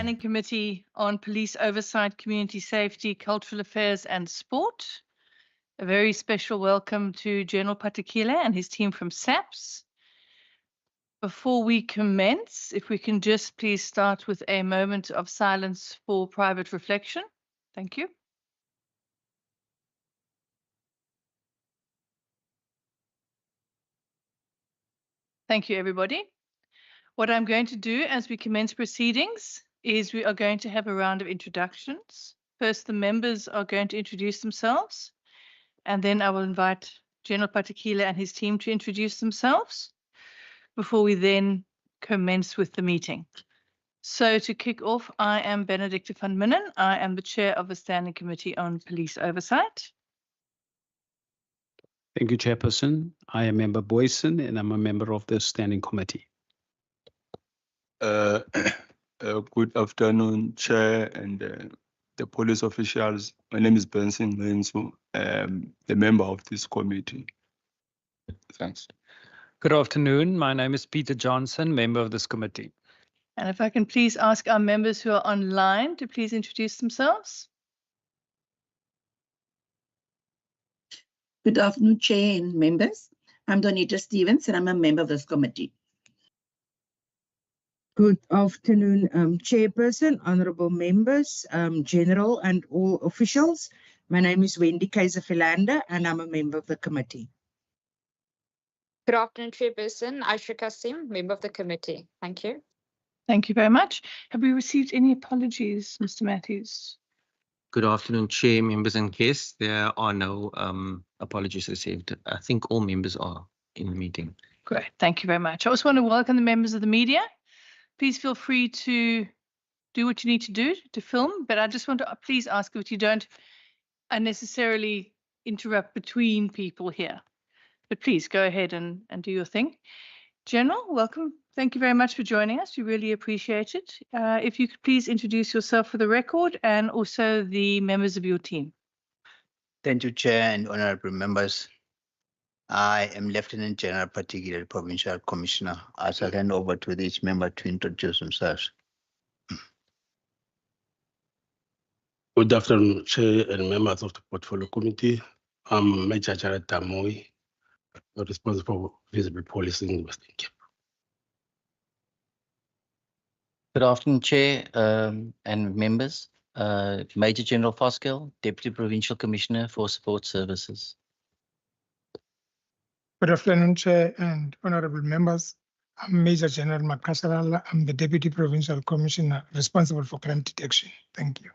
Standing Committee on Police Oversight, Community Safety, Cultural Affairs and Sport. A very special welcome to General Patekile and his team from Sept. Before we commence, if we can just please start with a moment of silence for private reflection. Thank you. Thank you, everybody. What I'm going to do as we commence proceedings is we are going to have a round of introductions. First, the members are going to introduce themselves, and then I will invite General Patekile and his team to introduce themselves before we then commence with the meeting. So to kick off, I am Benedicte van Minnen. I am the chair of the Standing Committee on Police Oversight. Thank you, Chairperson. I am Member Boyson, and I'm a member of the Standing Committee. Good afternoon, Chair and the police officials. My name is Benson Lensu, the member of this committee. Thanks. Good afternoon. My name is Peter Johnson, member of this committee. And if I can please ask our members who are online to please introduce themselves. Good afternoon, Chair and members. I'm Donita Stevens, and I'm a member of this committee. Good afternoon, Chairperson, honourable members, General and all officials. My name is Wendy Kaiser-Philander, and I'm a member of the committee. Good afternoon, Chairperson. Aisha Kasim, member of the committee. Thank you. Thank you very much. Have we received any apologies, Mr. Matthews? Good afternoon, Chair, members and guests. There are no apologies received. I think all members are in the meeting. Great, thank you very much. I also want to welcome the members of the media. Please feel free to do what you need to do to film, but I just want to please ask that you don't unnecessarily interrupt between people here. But please go ahead and do your thing. General, welcome. Thank you very much for joining us. We really appreciate it. If you could please introduce yourself for the record and also the members of your team. Thank you, Chair and honorable members. I am Lieutenant General Patekile, Provincial Commissioner. I shall hand over to each member to introduce themselves. Good afternoon, Chair and members of the Portfolio Committee. I'm Major Jared Damoy, responsible for visible policing in Western Cape. Good afternoon, Chair and members. Major General Foskell, Deputy Provincial Commissioner for Support Services. Good afternoon, Chair and honourable members. I'm Major General Makasarala. I'm the Deputy Provincial Commissioner responsible for crime detection. Thank you.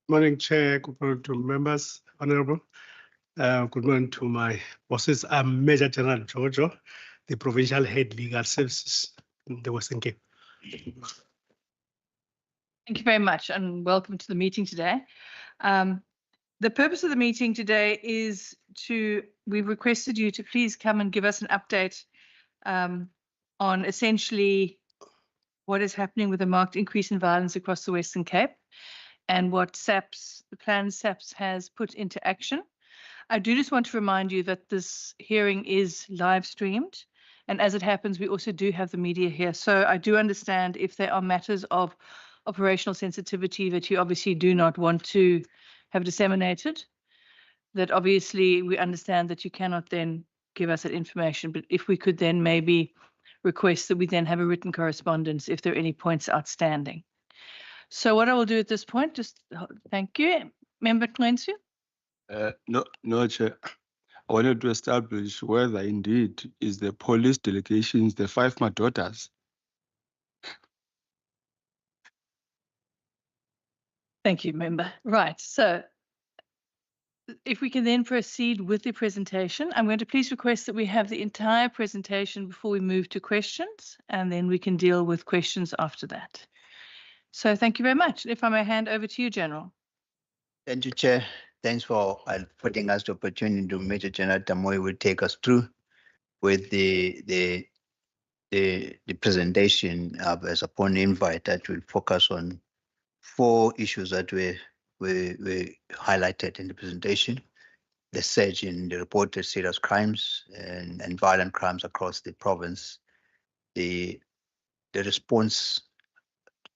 Morning, Chair. Good morning to members, honourable. Good morning to my bosses. I'm Major General Jojo, the Provincial Head Legal Services in the Western Cape. Thank you very much and welcome to the meeting today. The purpose of the meeting today is we've requested you to please come and give us an update on essentially what is happening with a marked increase in violence across the Western Cape and what the plan Sept has put into action. I do just want to remind you that this hearing is live streamed, and as it happens, we also do have the media here. So I do understand if there are matters of operational sensitivity that you obviously do not want to have disseminated, that obviously we understand that you cannot then give us that information, but if we could then maybe request that we then have a written correspondence if there are any points outstanding. So what I will do at this point, just thank you. Member Lensu? No, Chair. I wanted to establish whether indeed is the police delegations, the 5 daughters. Thank you, member. Right, so if we can then proceed with the presentation, I'm going to please request that we have the entire presentation before we move to questions, and then we can deal with questions after that. So thank you very much. If I may hand over to you, General. Thank you, Chair. Thanks for putting us the opportunity to Major General Damoy will take us through with the presentation as upon invite that will focus on 4 issues that were highlighted in the presentation: the surge in the reported serious crimes and violent crimes across the province, the the response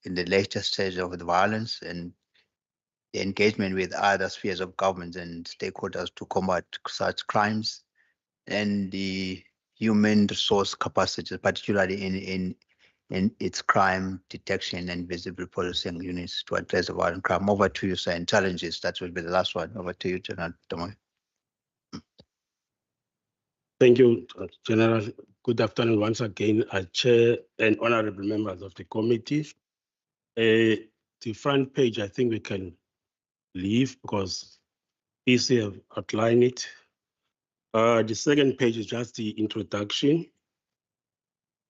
in the later stage of the violence and the engagement with other spheres of government and stakeholders to combat such crimes, and the human resource capacity, particularly in its crime detection and visible policing units to address the violent crime. Over to you, sir, and challenges. That will be the last one. Over to you, General Tomoy. Thank you, General. Good afternoon once again, Chair and honorable members of the committee. The front page, I think we can leave because PC have outlined it. The second page is just the introduction.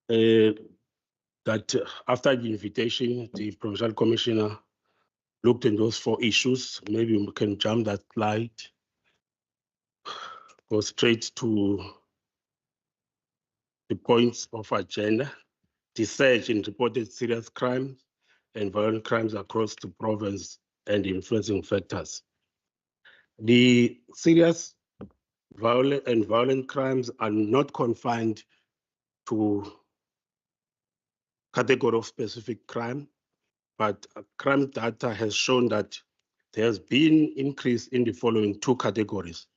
That after the invitation, the Provincial Commissioner looked at those 4 issues. Maybe we can jump that slide, go straight to the points of agenda. The surge in reported serious crimes and violent crimes across the province and the influencing factors. The serious violent crimes are not confined to category of specific crime, but crime data has shown that there has been increase in the following 2 categories,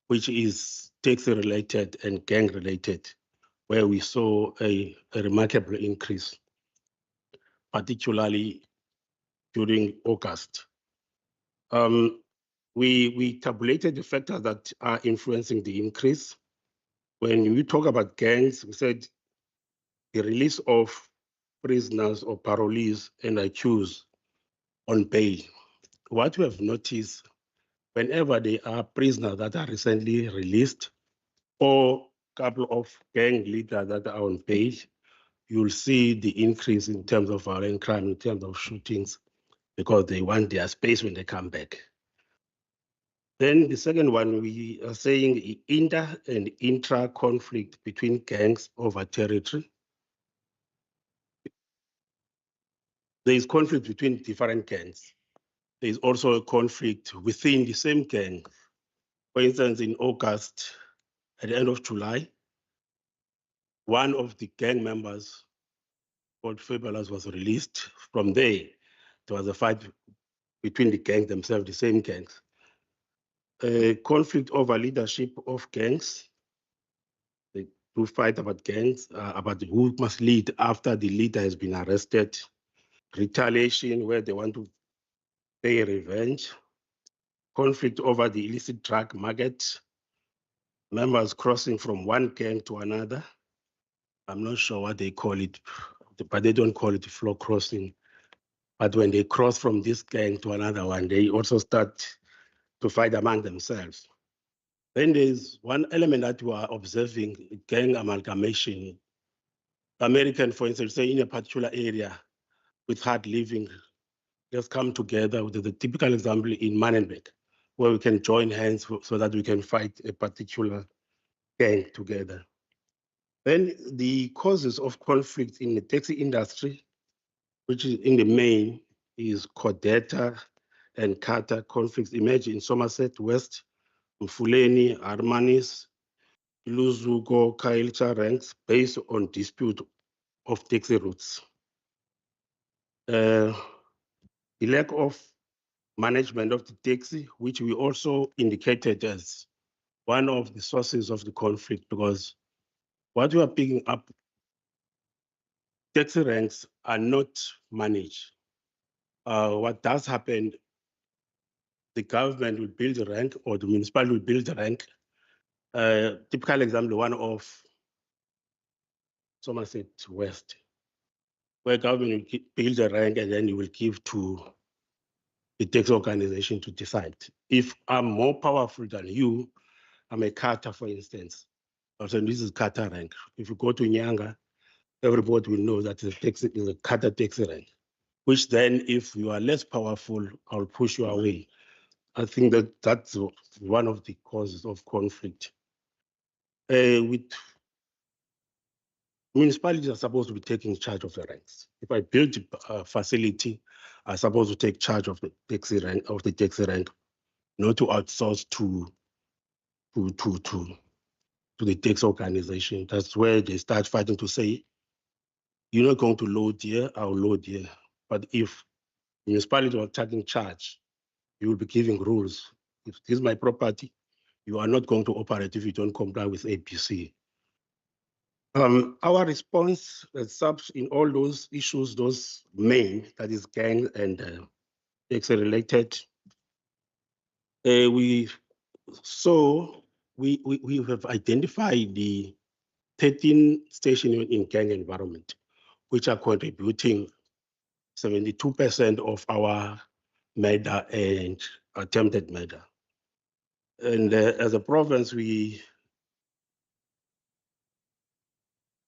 which is taxi-related and gang-related, where we saw a remarkable increase, particularly during August. We tabulated the factors that are influencing the increase. When we talk about gangs, we said the release of prisoners or parolees and accused on bail. What we have noticed, whenever there are prisoners that are recently released or a couple of gang leaders that are on bail, you'll see the increase in terms of violent crime, in terms of shootings, because they want their space when they come back. Then the second one, we are saying inter and intra conflict between gangs over territory. There is conflict between different gangs. There is also a conflict within the same gang. For instance, in August, at the end of July, one of the gang members called Fabulas was released. From there was a fight between the gangs themselves, the same gangs. A conflict over leadership of gangs. They do fight about gangs, about who must lead after the leader has been arrested. Retaliation, where they want to pay revenge. Conflict over the illicit drug market. Members crossing from one gang to another. I'm not sure what they call it, but they don't call it floor crossing. But when they cross from this gang to another one, they also start to fight among themselves. Then there's one element that we are observing, gang amalgamation. American, for instance, say in a particular area with hard living, just come together with the typical example in Manenberg, where we can join hands so that we can fight a particular gang together. Then the causes of conflict in the taxi industry, which is in the main is Codeta and Kata conflicts emerge in Somerset West, Mfuleni, Armanis, Luzuko, Kailcha ranks based on dispute of taxi routes. The lack of management of the taxi, which we also indicated as one of the sources of the conflict, because what we are picking up, taxi ranks are not managed. What does happen, the government will build a rank or the municipality will build a rank. Typical example, one of Somerset West, where government will build a rank and then you will give to the taxi organization to decide. If I'm more powerful than you, I'm a Kata, for instance. Also, this is Kata rank. If you go to Nyanga, everybody will know that the taxi is a Kata taxi rank, which then if you are less powerful, I'll push you away. I think that that's one of the causes of conflict. With municipalities are supposed to be taking charge of the ranks. If I build a facility, I'm supposed to take charge of the taxi rank, not to outsource to the taxi organization. That's where they start fighting to say, you're not going to load here, I'll load here. But if municipality are taking charge, you will be giving rules. If this is my property, you are not going to operate if you don't comply with APC. Our response subs in all those issues, those main, that is gang and related, we have identified the 13 stations in gang environment, which are contributing 72% of our murder and attempted murder. And as a province, we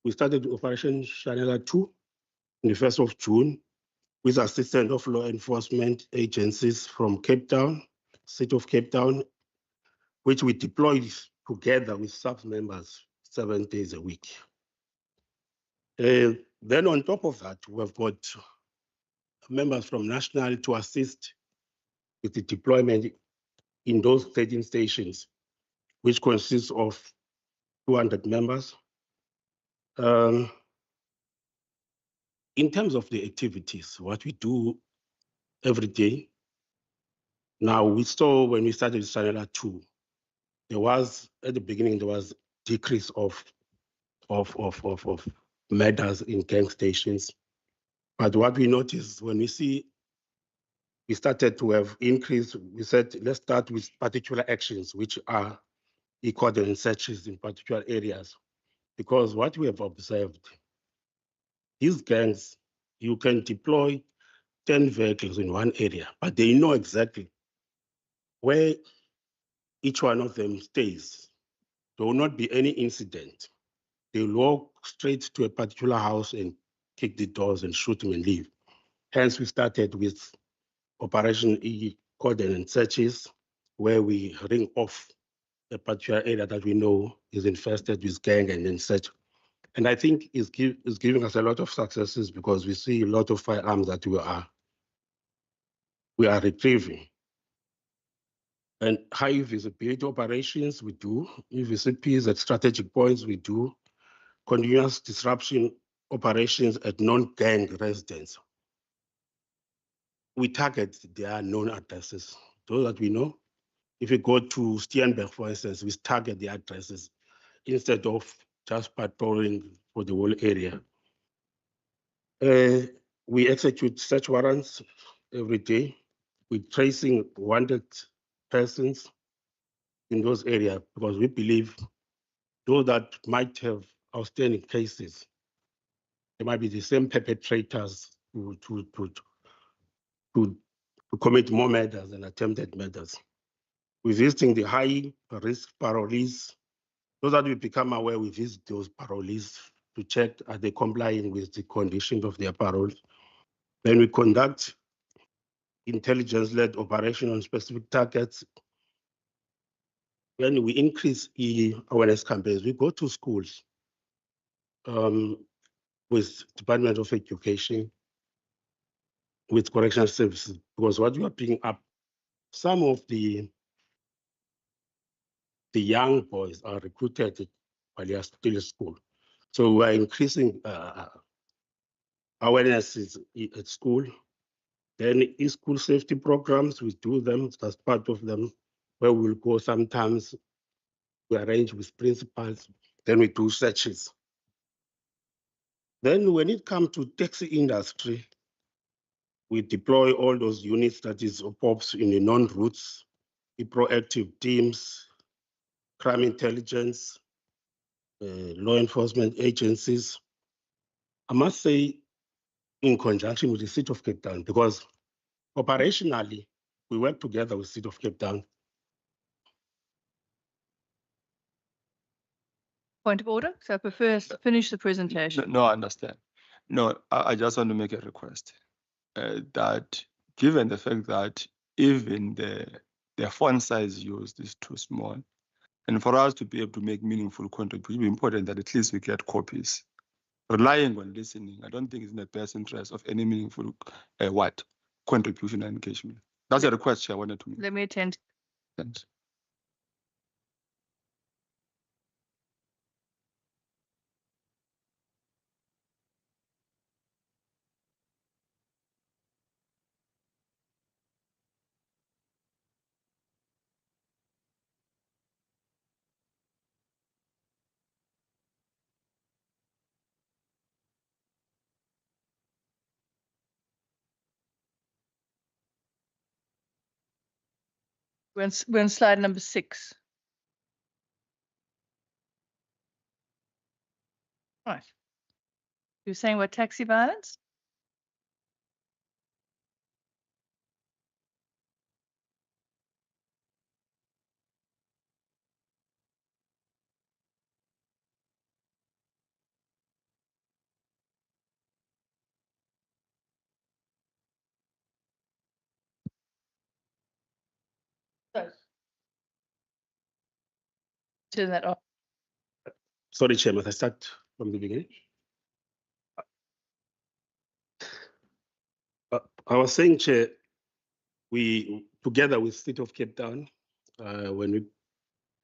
started Operation Shanela 2 on the 1st of June with assistance of law enforcement agencies from Cape Town, City of Cape Town, which we deployed together with sub members 7 days a week. Then on top of that, we've got members from national to assist with the deployment in those 13 stations, which consists of 200 members. In terms of the activities, what we do every day, now we saw when we started Shanela 2, there was, at the beginning, there was decrease of murders in gang stations. But what we noticed when we started to have increase, we said, let's start with particular actions, which are coordinate searches in particular areas. Because what we have observed, these gangs, you can deploy 10 vehicles in one area, but they know exactly where each one of them stays. There will not be any incident. They will walk straight to a particular house and kick the doors and shoot them and leave. Hence, we started with Operation coordinate searches, where we ring off a particular area that we know is infested with gang and then search. And I think it's giving us a lot of successes because we see a lot of firearms that we are retrieving. And high visibility operations we do, UVCPs at strategic points we do, continuous disruption operations at non-gang residents. We target their known addresses, those that we know. If we go to Steenberg, for instance, we target the addresses instead of just patrolling for the whole area. We execute search warrants every day. We're tracing wanted persons in those areas because we believe those that might have outstanding cases, they might be the same perpetrators to commit more murders and attempted murders. We're visiting the high risk parolees. So that we become aware, we visit those parolees to check are they complying with the conditions of their parole. Then we conduct intelligence-led operation on specific targets. When we increase awareness campaigns, we go to schools with Department of Education, with correctional services, because what we are picking up, some of the young boys are recruited while they are still in school. So we are increasing awareness at school. Then in-school safety programs, we do them as part of them, where we'll go sometimes, we arrange with principals, then we do searches. Then when it comes to taxi industry, we deploy all those units that is POPs in the non-routes, the proactive teams, crime intelligence, law enforcement agencies. I must say, in conjunction with the City of Cape Town, because operationally, we work together with City of Cape Town. Point of order. So I prefer us to finish the presentation. No, I understand. No, I just want to make a request that given the fact that even the font size used is too small, and for us to be able to make meaningful contribution, it would be important that at least we get copies. Relying on listening, I don't think it's in the best interest of any meaningful contribution and engagement. That's a request I wanted to make. Let me attend. Thanks. We're on slide number 6. Right. You're saying what, taxi violence? Turn that off. Sorry, Chair, must I start from the beginning? I was saying, Chair, we, together with State of Cape Town, when we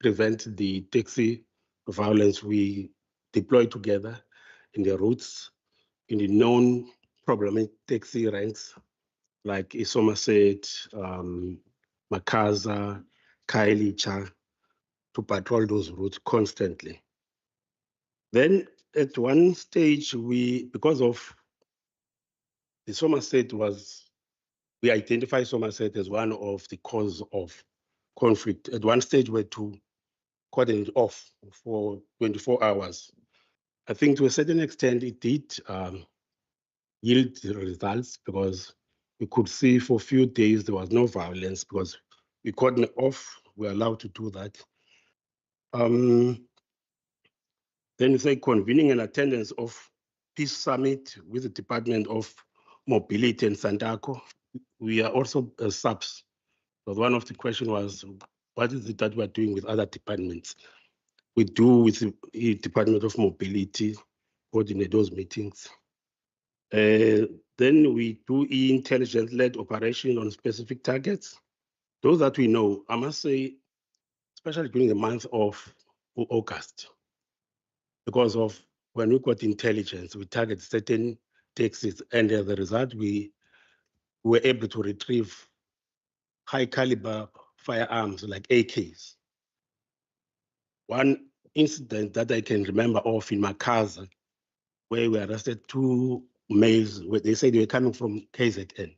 prevent the taxi violence, we deploy together in the routes, in the known problematic taxi ranks, like Somerset, Makaza, Kailicha, to patrol those routes constantly. Then at one stage, because of the Somerset we identify Somerset as one of the cause of conflict. At one stage, we had to cordon it off for 24 hours. I think to a certain extent, it did yield the results because we could see for a few days there was no violence because we cordoned off, we're allowed to do that. Then we say convening an attendance of Peace Summit with the Department of Mobility and Santaco. We are also subs. But one of the questions was, what is it that we're doing with other departments? We do with the Department of Mobility, coordinate those meetings. Then we do intelligence-led operation on specific targets. Those that we know, I must say, especially during the month of August, because of when we got intelligence, we target certain taxis, and as a result, we were able to retrieve high caliber firearms like AKs. One incident that I can remember of in Makaza, where we arrested 2 males, where they said they were coming from KZN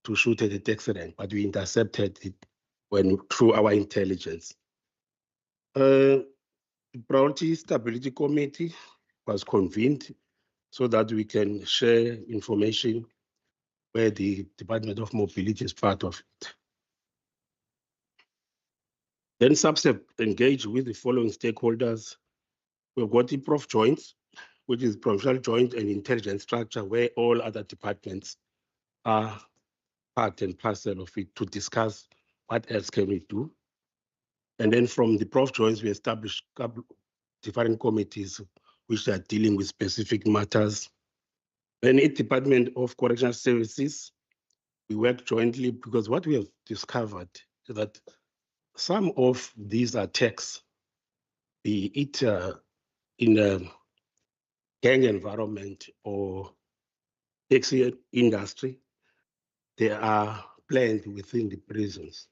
to shoot at the taxi rank, but we intercepted it through our intelligence. The Priority Stability Committee was convened so that we can share information where the Department of Mobility is part of it. Then SAPSEP engaged with the following stakeholders. We've got the Prof Joints, which is Provincial Joint and Intelligence Structure, where all other departments are part and parcel of it to discuss what else can we do. And then from the Prof Joints, we established different committees which are dealing with specific matters. Then in Department of Correctional Services, we work jointly because what we have discovered is that some of these attacks, be it in a gang environment or taxi industry, they are planned within the prisons.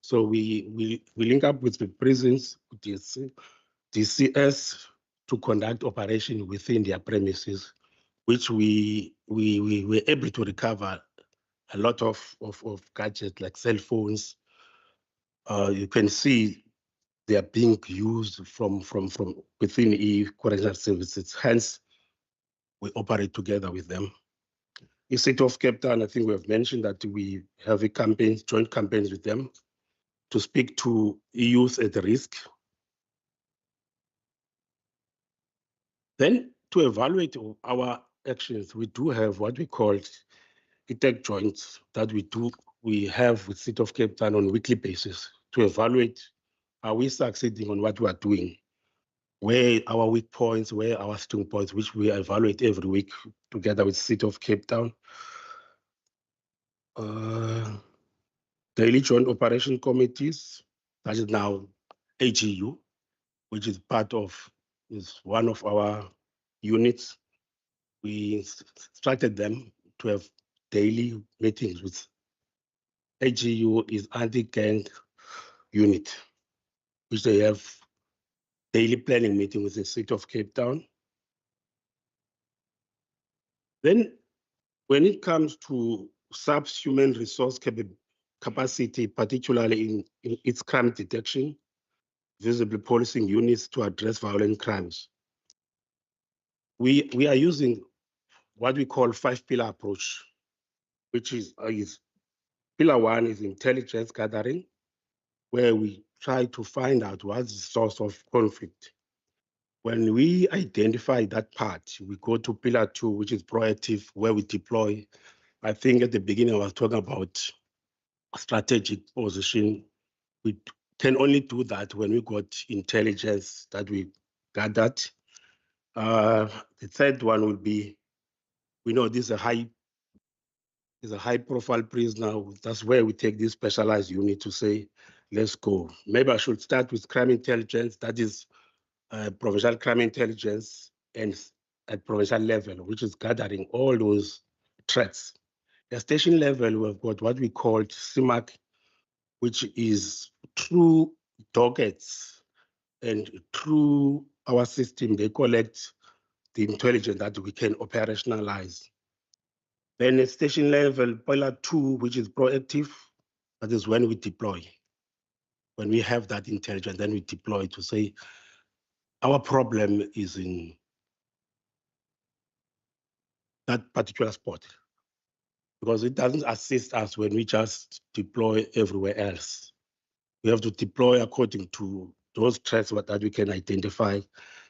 So we link up with the prisons, DCS, to conduct operation within their premises, which we were able to recover a lot of gadgets like cell phones. You can see they are being used from within the correctional services. Hence, we operate together with them. In State of Cape Town, I think we have mentioned that we have a campaign, joint campaigns with them to speak to youth at risk. Then to evaluate our actions, we do have what we call tech joints that we have with State of Cape Town on a weekly basis to evaluate, are we succeeding on what we are doing? Where our weak points, where our strong points, which we evaluate every week together with State of Cape Town. Daily Joint Operation Committees, that is now AGU, which is one of our units. We instructed them to have daily meetings with AGU is anti-gang unit, which they have daily planning meeting with the State of Cape Town. Then when it comes to subhuman resource capacity, particularly in its crime detection, visibly policing units to address violent crimes. We are using what we call 5-pillar approach, which is pillar 1 is intelligence gathering, where we try to find out what's the source of conflict. When we identify that part, we go to pillar 2, which is proactive, where we deploy. I think at the beginning I was talking about strategic position. We can only do that when we got intelligence that we gathered. The third one will be, we know this is a high profile prisoner. That's where we take this specialized unit to say, let's go. Maybe I should start with crime intelligence, that is provincial crime intelligence, and at provincial level, which is gathering all those threats. At station level, we've got what we call CIMAC, which is through dockets and through our system, they collect the intelligence that we can operationalize. Then at station level, pillar 2, which is proactive, that is when we deploy. When we have that intelligence, then we deploy to say, our problem is in that particular spot, because it doesn't assist us when we just deploy everywhere else. We have to deploy according to those threats that we can identify.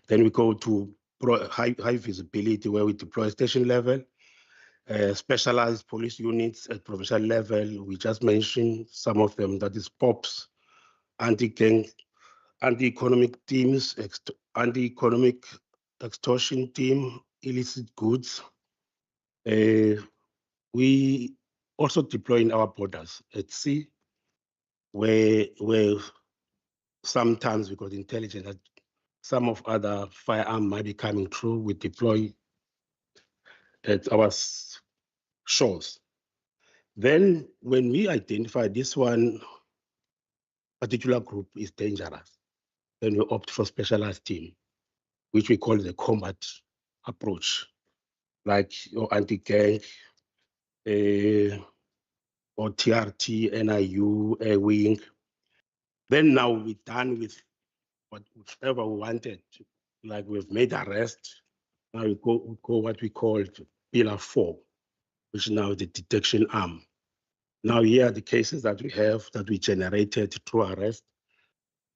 Then we go to high visibility, where we deploy station level, specialized police units at provincial level. We just mentioned some of them, that is POPs, anti-gang, anti-economic teams, anti-economic extortion team, illicit goods. We also deploy in our borders at sea, where sometimes we got intelligence that some of other firearm might be coming through. We deploy at our shores. Then when we identify this one particular group is dangerous, then we opt for specialized team, which we call the combat approach, like your anti-gang, or TRT, NIU, Air Wing. Then now we're done with whatever we wanted, like we've made arrest. Now we go what we call pillar 4, which is now the detection arm. Now here are the cases that we have that we generated through arrest.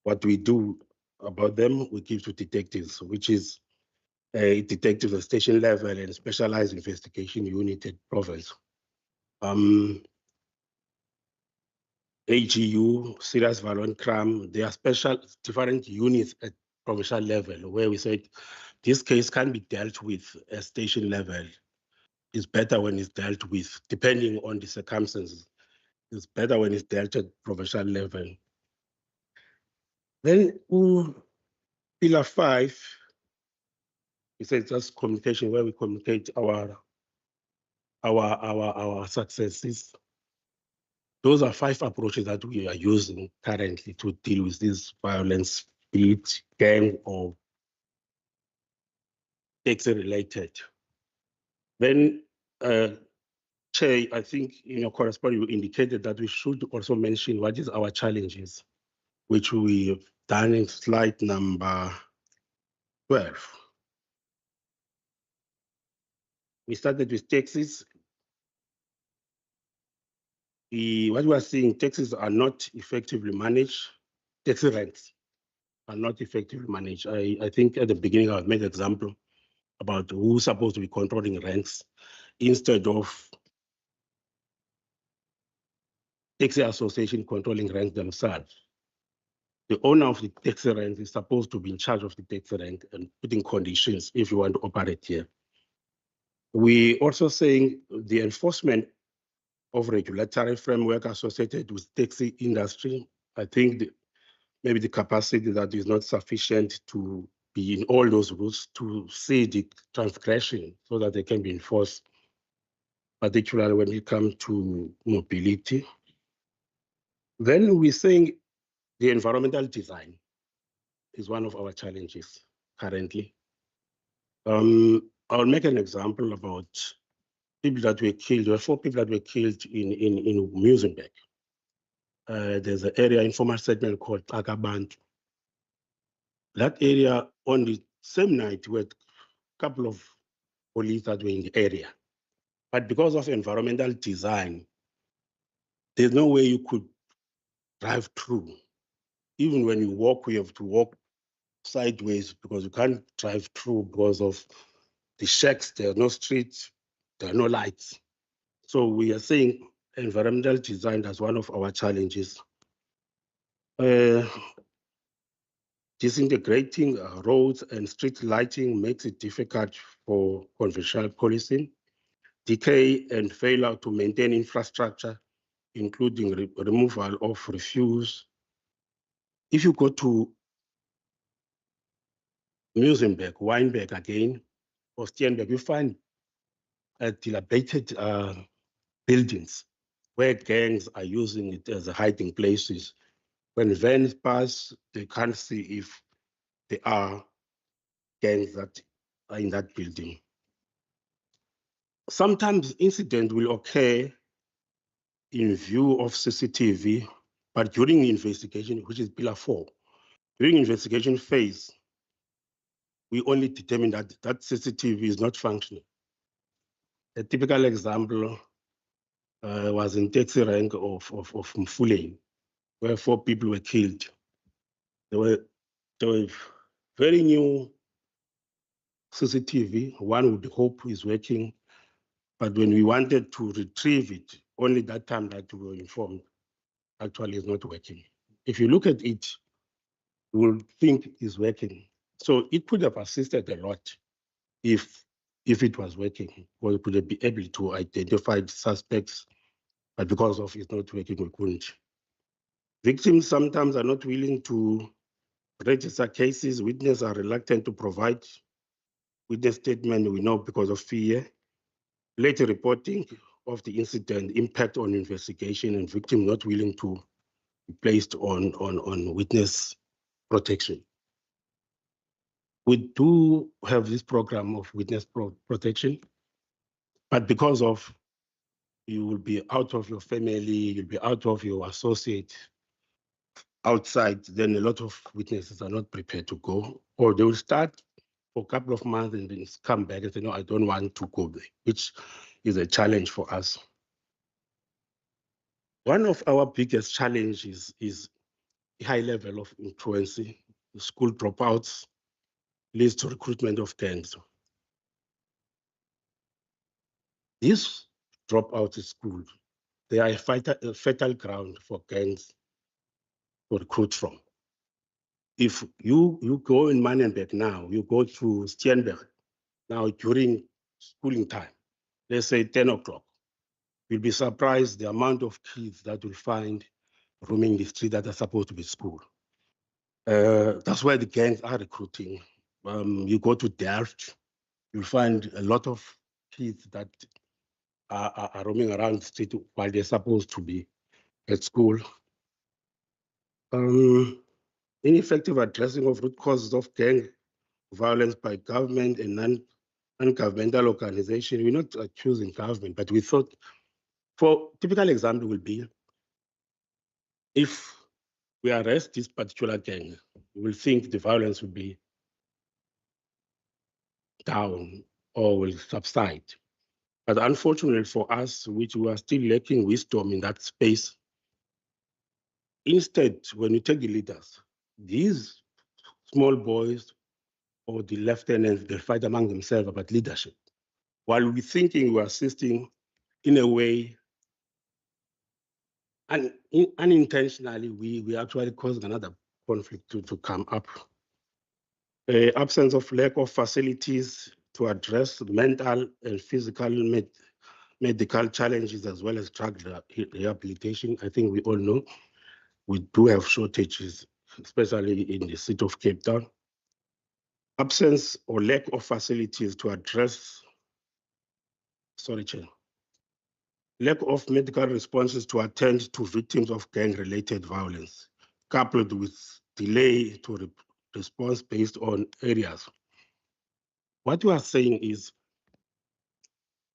What we do about them, we give to detectives, which is a detective at station level and specialized investigation unit at province. AGU, serious violent crime, there are special different units at provincial level where we said this case can be dealt with at station level. It's better when it's dealt with, depending on the circumstances. It's better when it's dealt at provincial level. Then pillar 5, we said just communication, where we communicate our successes. Those are 5 approaches that we are using currently to deal with this violence, be it gang or taxi-related. Then, Chair, I think in your correspondence, you indicated that we should also mention what is our challenges, which we've done in slide number 12. We started with taxis. What we are seeing, taxis are not effectively managed. Taxi ranks are not effectively managed. I think at the beginning I made an example about who's supposed to be controlling ranks instead of taxi association controlling ranks themselves. The owner of the taxi rank is supposed to be in charge of the taxi rank and putting conditions if you want to operate here. We also saying the enforcement of regulatory framework associated with taxi industry. I think maybe the capacity that is not sufficient to be in all those routes to see the transgression so that they can be enforced, particularly when it comes to mobility. Then we're saying the environmental design is one of our challenges currently. I'll make an example about people that were killed. There were 4 people that were killed in Muizenberg. there's an area, informal settlement called Akabantu. That area, on the same night, we had a couple of police that were in the area. But because of environmental design, there's no way you could drive through. Even when you walk, you have to walk sideways because you can't drive through because of the shacks. There are no streets, there are no lights. So we are saying environmental design as one of our challenges. Disintegrating roads and street lighting makes it difficult for conventional policing. Decay and failure to maintain infrastructure, including removal of refuse. If you go to Muizenberg, Wynberg again, or Steenberg, you find dilapidated buildings where gangs are using it as hiding places. When vans pass, they can't see if there are gangs that are in that building. Sometimes incident will occur in view of CCTV, but during investigation, which is pillar 4, during investigation phase, we only determine that that CCTV is not functioning. A typical example was in taxi rank of Mfuleni, where 4 people were killed. They were very new CCTV. One would hope is working, but when we wanted to retrieve it, only that time that we were informed, actually it's not working. If you look at it, you will think it's working. So it could have assisted a lot if it was working, or we could be able to identify the suspects, but because of it's not working, we couldn't. Victims sometimes are not willing to register cases. Witnesses are reluctant to provide witness statement, we know, because of fear. Later reporting of the incident, impact on investigation, and victim not willing to be placed on witness protection. We do have this program of witness protection, but because of you will be out of your family, you'll be out of your associate, outside, then a lot of witnesses are not prepared to go, or they will start for a couple of months and then come back and say, no, I don't want to go there, which is a challenge for us. One of our biggest challenges is high level of truancy. School dropouts leads to recruitment of gangs. These dropouts in school, they are a fertile ground for gangs to recruit from. If you go in Manenberg now, you go to Steenberg now during schooling time, let's say 10 o'clock, you'll be surprised the amount of kids that you'll find roaming the street that are supposed to be school. That's why the gangs are recruiting. You go to Delft, you'll find a lot of kids that are roaming around the street while they're supposed to be at school. Ineffective addressing of root causes of gang violence by government and non-governmental organization. We're not accusing government, but we thought, for typical example will be, if we arrest this particular gang, we will think the violence will be down or will subside. But unfortunately for us, which we are still lacking wisdom in that space, instead, when you take the leaders, these small boys or the lieutenants, they fight among themselves about leadership. While we're thinking we're assisting in a way, and unintentionally, we actually causing another conflict to come up. Absence of lack of facilities to address mental and physical medical challenges, as well as drug rehabilitation. I think we all know we do have shortages, especially in the city of Cape Town. Absence or lack of facilities to address, lack of medical responses to attend to victims of gang-related violence, coupled with delay to response based on areas. What you are saying is,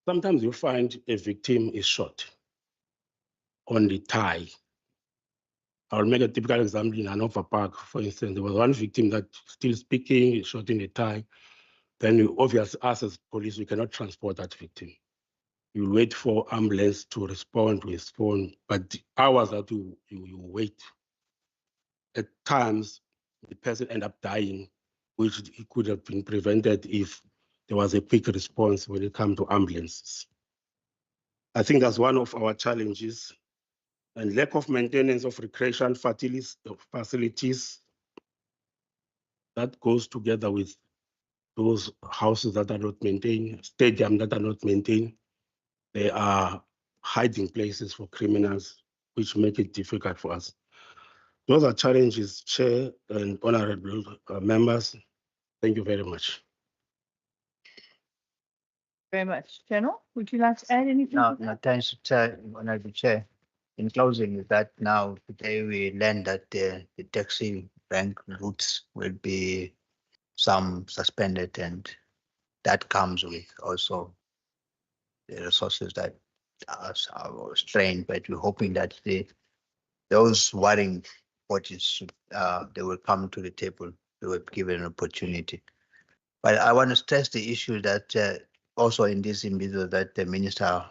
sometimes you find a victim is shot on the thigh, I'll make a typical example in Hanover Park, for instance. There was one victim that still speaking, shot in the thigh. Then you obviously, us as police, we cannot transport that victim. You wait for ambulance to respond to his phone, but the hours that you wait, at times the person end up dying, which it could have been prevented if there was a quick response when it comes to ambulances. I think that's one of our challenges, and lack of maintenance of recreation facilities that goes together with those houses that are not maintained, stadiums that are not maintained. They are hiding places for criminals, which make it difficult for us. Those are challenges, Chair and honorable members. Thank you very much. Very much. General, would you like to add anything? No, thanks, Chair, Honorable Chair. In closing, is that now today we learned that the taxi rank routes will be some suspended, and that comes with also the resources that are strained. But we're hoping that those worrying parties they will come to the table. They will be given an opportunity. But I want to stress the issue that also in this individual that the Minister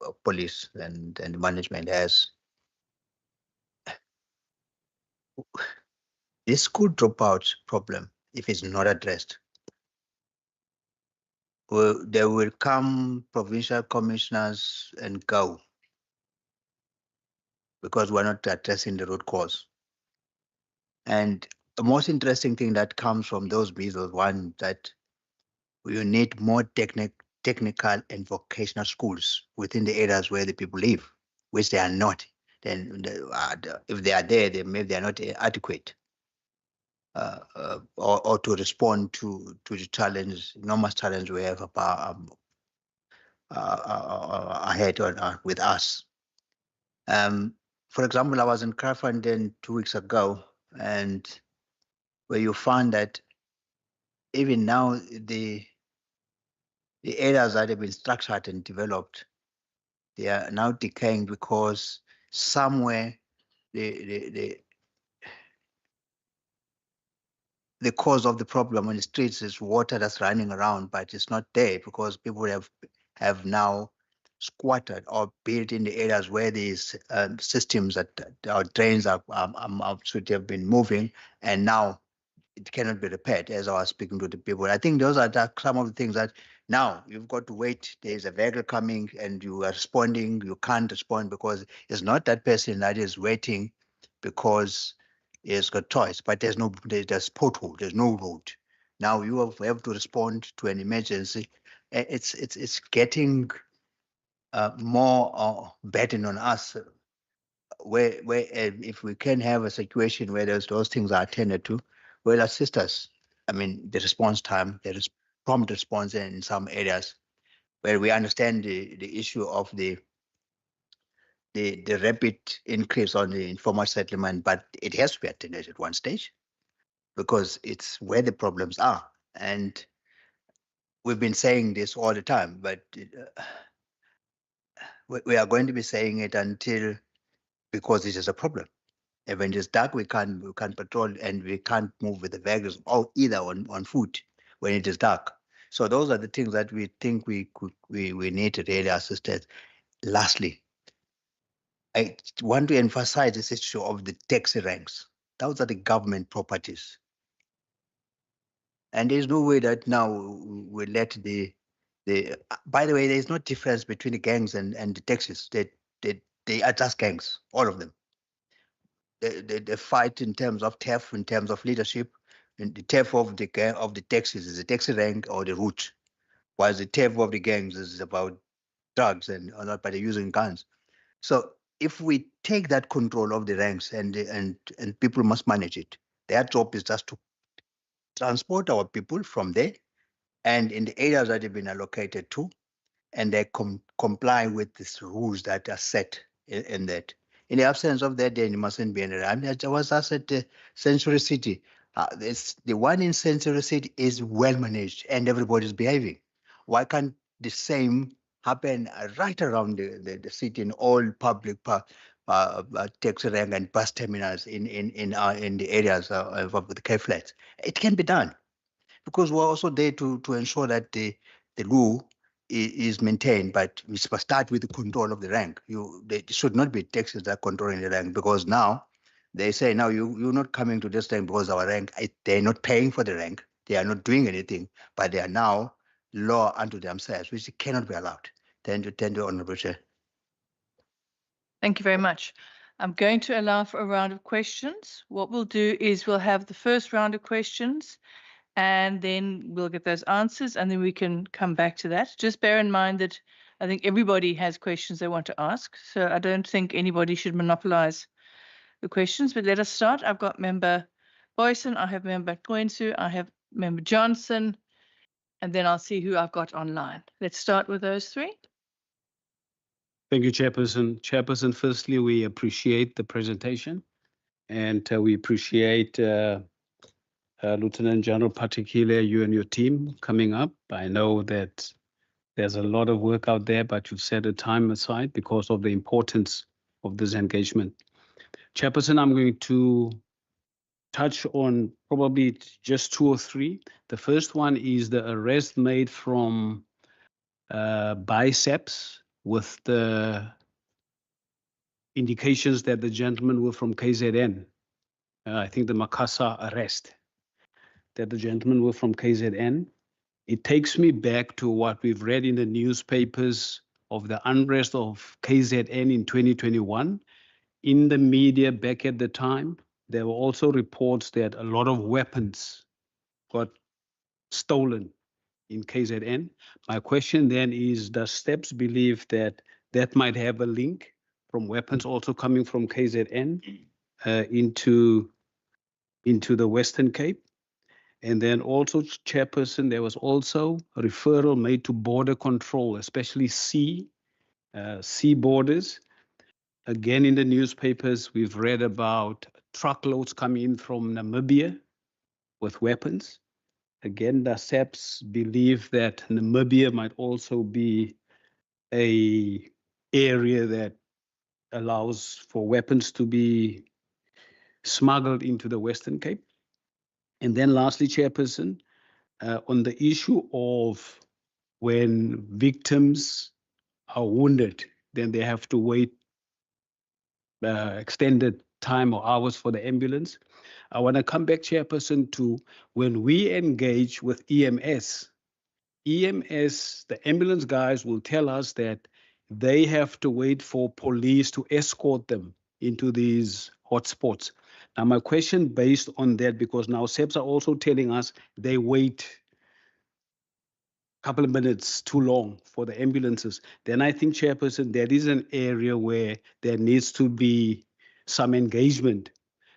of Police and management has. This school dropout problem, if it's not addressed, there will come provincial commissioners and go because we're not addressing the root cause. And the most interesting thing that comes from those measures, one, that we need more technical and vocational schools within the areas where the people live, which they are not. Then if they are there, then maybe they are not adequate. Or to respond to the challenge, enormous challenge we have ahead with us. For example, I was in Kraaifontein 2 weeks ago, and where you found that even now the areas that have been structured and developed, they are now decaying because somewhere the cause of the problem on the streets is water that's running around, but it's not there because people have now squatted or built in the areas where these systems that our drains should have been moving, and now it cannot be repaired. As I was speaking to the people, I think those are some of the things that now you've got to wait. There's a vehicle coming, and you are responding. You can't respond because it's not that person that is waiting because he's got choice, but there's pothole, there's no road. Now you have to respond to an emergency. It's getting more burden on us. Where if we can have a situation where those things are attended to, will assist us. I mean, the response time, there is prompt response in some areas where we understand the issue of the rapid increase on the informal settlement, but it has to be attended at one stage because it's where the problems are. And we've been saying this all the time, but we are going to be saying it until, because this is a problem. And when it's dark, we can't patrol, and we can't move with the vehicles or either on foot when it is dark. So those are the things that we think we need to really assist at. Lastly, I want to emphasize this issue of the taxi ranks. Those are the government properties. And there's no way that now we let by the way, there's no difference between the gangs and the taxis. They are just gangs, all of them. They fight in terms of theft, in terms of leadership. And the theft of the taxis is the taxi rank or the route, while the theft of the gangs is about drugs and not by using guns. So if we take that control of the ranks and people must manage it, their job is just to transport our people from there and in the areas that have been allocated to, and they comply with these rules that are set in that. In the absence of that, then you mustn't be in it. I mean, I was asked at Century City. The one in Century City is well managed and everybody's behaving. Why can't the same happen right around the city in all public taxi rank and bus terminals in the areas of the K flats. It can be done because we're also there to ensure that the law is maintained, but we must start with the control of the rank. They should not be taxis that are controlling the rank, because now they say, now you're not coming to this rank because our rank, they're not paying for the rank. They are not doing anything, but they are now law unto themselves, which cannot be allowed. Thank you, Honorable Chair. Thank you very much. I'm going to allow for a round of questions. What we'll do is we'll have the first round of questions, and then we'll get those answers, and then we can come back to that. Just bear in mind that I think everybody has questions they want to ask, so I don't think anybody should monopolize the questions, but let us start. I've got Member Boyson, I have Member Kwensu, I have Member Johnson, and then I'll see who I've got online. Let's start with those three. Thank you, Chairperson. Chairperson, firstly, we appreciate the presentation, and we appreciate Lieutenant General, particularly you and your team coming up. I know that there's a lot of work out there, but you've set a time aside because of the importance of this engagement. Chairperson, I'm going to touch on probably just two or three. The first one is the arrest made from by Sept with the indications that the gentlemen were from KZN. I think the Makassar arrest, that the gentlemen were from KZN. It takes me back to what we've read in the newspapers of the unrest of KZN in 2021. In the media back at the time, there were also reports that a lot of weapons got stolen in KZN. My question then is, does Sept believe that that might have a link from weapons also coming from KZN into the Western Cape? And then also, Chairperson, there was also a referral made to border control, especially sea borders. Again, in the newspapers, we've read about truckloads coming in from Namibia with weapons. Again, does Sept believe that Namibia might also be an area that allows for weapons to be smuggled into the Western Cape? And then lastly, Chairperson, on the issue of when victims are wounded, then they have to wait extended time or hours for the ambulance. I want to come back, Chairperson, to when we engage with EMS, the ambulance guys will tell us that they have to wait for police to escort them into these hotspots. Now, my question based on that, because now Sept are also telling us they wait a couple of minutes too long for the ambulances, then I think, Chairperson, that is an area where there needs to be some engagement.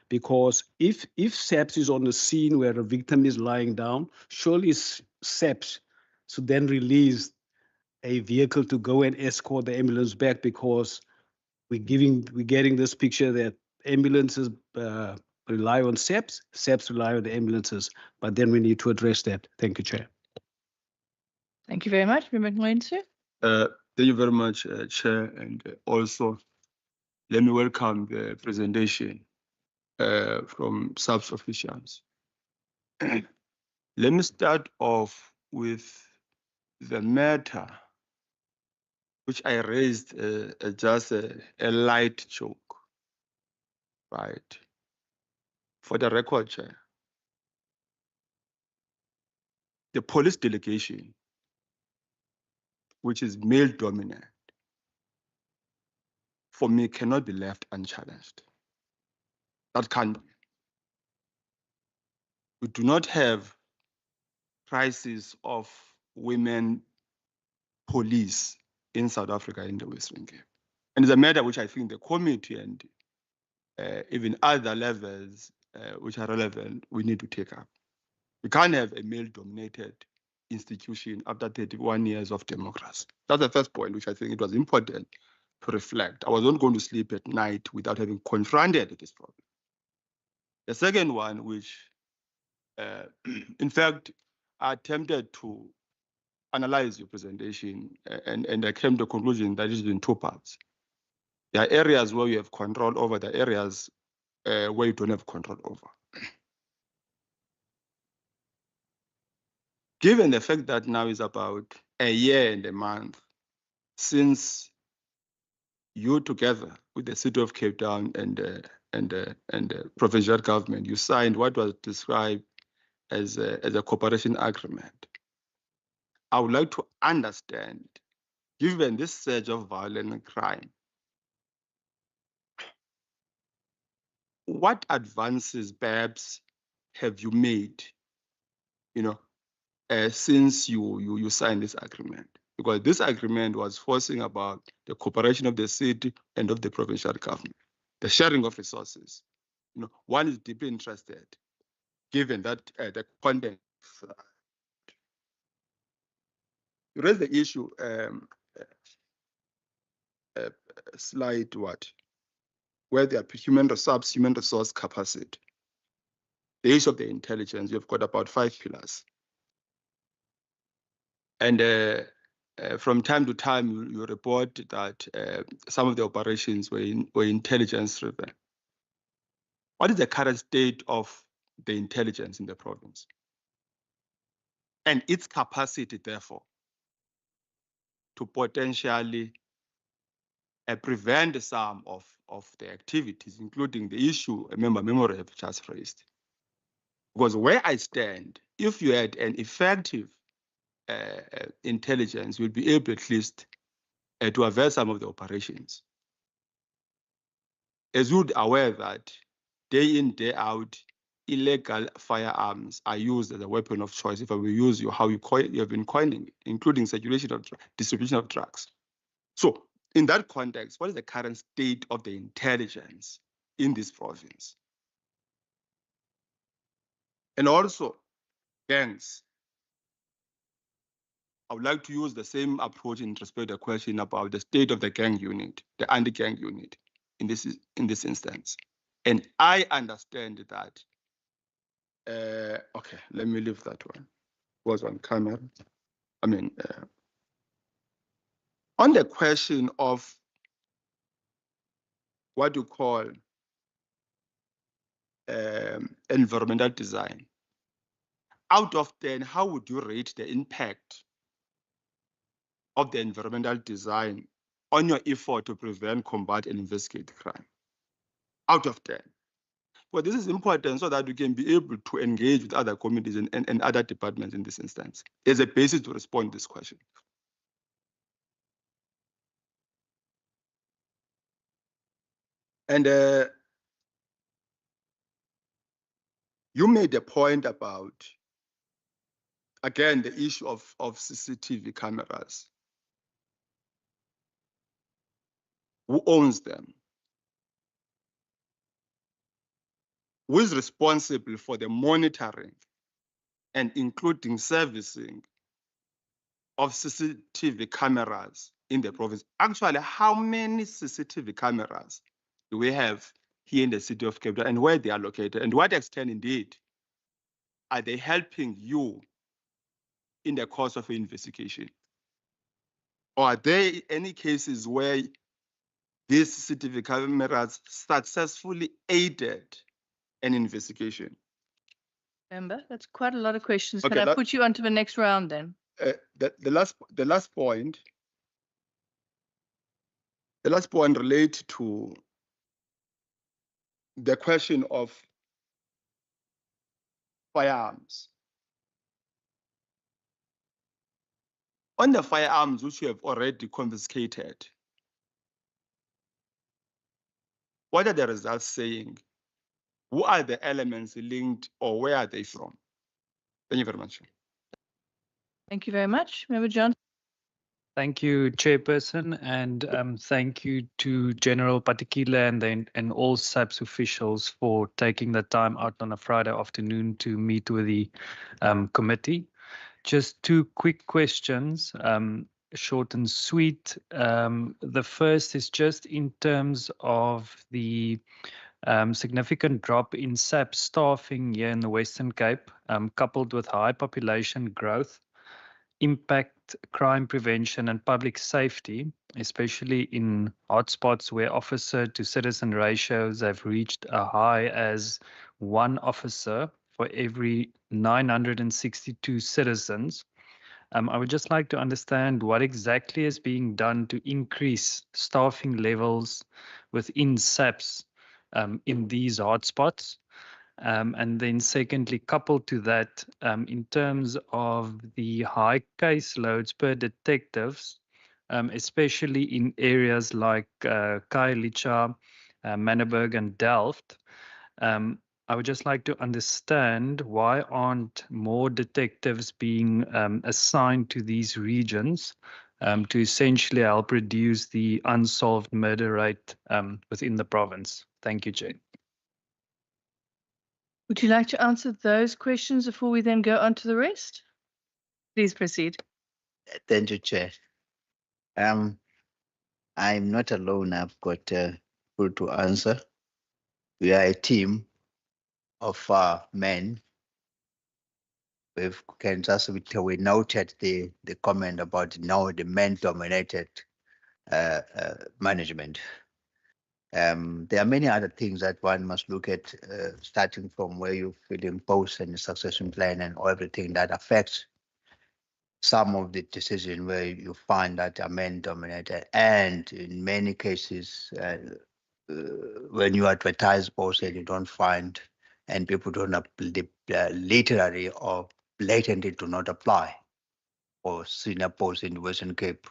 Because if Sept is on the scene where a victim is lying down, surely Sept should then release a vehicle to go and escort the ambulance back, because we're getting this picture that ambulances rely on Sept rely on the ambulances, but then we need to address that. Thank you, Chair. Thank you very much, Member Kwensu. Thank you very much, Chair, and also let me welcome the presentation from Sept's officials. Let me start off with the matter which I raised just a light joke, right? For the record, Chair, the police delegation, which is male dominant, for me cannot be left unchallenged. That can't be. We do not have crisis of women police in South Africa in the Western Cape. And it's a matter which I think the committee and even other levels which are relevant, we need to take up. We can't have a male-dominated institution after 31 years of democracy. That's the first point, which I think it was important to reflect. I was not going to sleep at night without having confronted this problem. The second one, which in fact, I attempted to analyze your presentation and I came to the conclusion that it is in two parts. There are areas where you have control over, the areas where you don't have control over. Given the fact that now is about a year and a month since you, together with the City of Cape Town and the provincial government, you signed what was described as a cooperation agreement, I would like to understand, given this surge of violent crime, what advances perhaps have you made, since you signed this agreement? Because this agreement was forcing about the cooperation of the city and of the provincial government, the sharing of resources. One is deeply interested, given that the context. You raised the issue, slide what? Where there are human resource capacity. The issue of the intelligence, you've got about 5 pillars. And from time to time, you report that some of the operations were intelligence-driven. What is the current state of the intelligence in the province? And its capacity, therefore, to potentially prevent some of the activities, including the issue a member memory have just raised. Because where I stand, if you had an effective intelligence, you'll be able at least to avert some of the operations. As you're aware that day in, day out, illegal firearms are used as a weapon of choice. If I will use how you have been coining it, including circulation of distribution of drugs. So in that context, what is the current state of the intelligence in this province? And also, gangs. I would like to use the same approach in respect to the question about the state of the gang unit, the anti-gang unit in this instance. And I understand that, okay, let me leave that one. It was on camera. On the question of what you call environmental design, out of 10, how would you rate the impact of the environmental design on your effort to prevent, combat, and investigate crime? Out of 10. Well, this is important so that we can be able to engage with other communities and other departments in this instance as a basis to respond to this question. And you made a point about, again, the issue of CCTV cameras. Who owns them? Who is responsible for the monitoring and including servicing of CCTV cameras in the province? Actually, how many CCTV cameras do we have here in the city of Cape Town and where they are located? And to what extent, indeed, are they helping you in the course of an investigation? Or are there any cases where these CCTV cameras successfully aided an investigation? Remember, that's quite a lot of questions. Okay, Can I put you onto the next round then? The last point relates to the question of firearms. On the firearms which you have already confiscated, what are the results saying? Who are the elements linked or where are they from? Thank you very much. Thank you very much. Member Johnson. Thank you, Chairperson, and thank you to General Patekile and all SAPS officials for taking the time out on a Friday afternoon to meet with the committee. Just 2 quick questions, short and sweet. The first is just in terms of the significant drop in SAP staffing here in the Western Cape, coupled with high population growth, impact crime prevention and public safety, especially in hotspots where officer to citizen ratios have reached a high as 1 officer for every 962 citizens. I would just like to understand what exactly is being done to increase staffing levels within SAPs in these hotspots. And then secondly, coupled to that, in terms of the high caseloads per detectives, especially in areas like Khayelitsha, Manneberg and Delft, I would just like to understand why aren't more detectives being assigned to these regions to essentially help reduce the unsolved murder rate within the province? Thank you, Chair. Would you like to answer those questions before we then go on to the rest? Please proceed. Thank you, Chair. I'm not alone. I've got people to answer. We are a team of men. We noted the comment about now the men-dominated management. There are many other things that one must look at, starting from where you fill in posts and the succession plan and everything that affects some of the decision where you find that are men dominated, and in many cases, when you advertise posts and you don't find, and people don't literally or blatantly do not apply for senior posts in the Western Cape.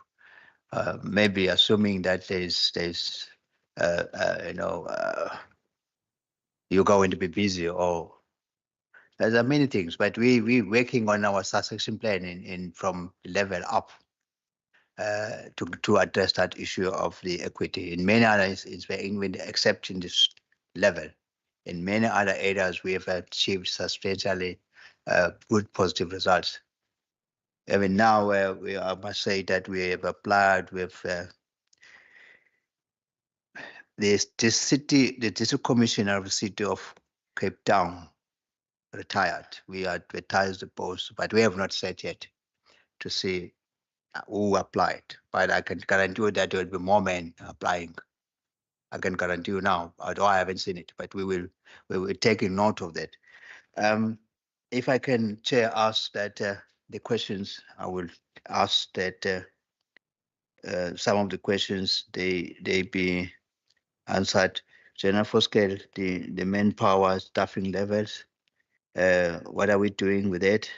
Maybe assuming that there's you're going to be busy, or there are many things, but we're working on our succession plan in from level up to address that issue of the equity. In many others, except in this level, in many other areas, we have achieved substantially good positive results. Even now, I must say that we have applied with the district commissioner of the city of Cape Town retired. We advertised the post, but we have not set yet to see who applied. But I can guarantee you that there will be more men applying. I can guarantee you now, although I haven't seen it, but we will taking note of that. If I can, Chair, ask that the questions, I will ask that some of the questions they be answered. General Foskel, the manpower staffing levels, what are we doing with it?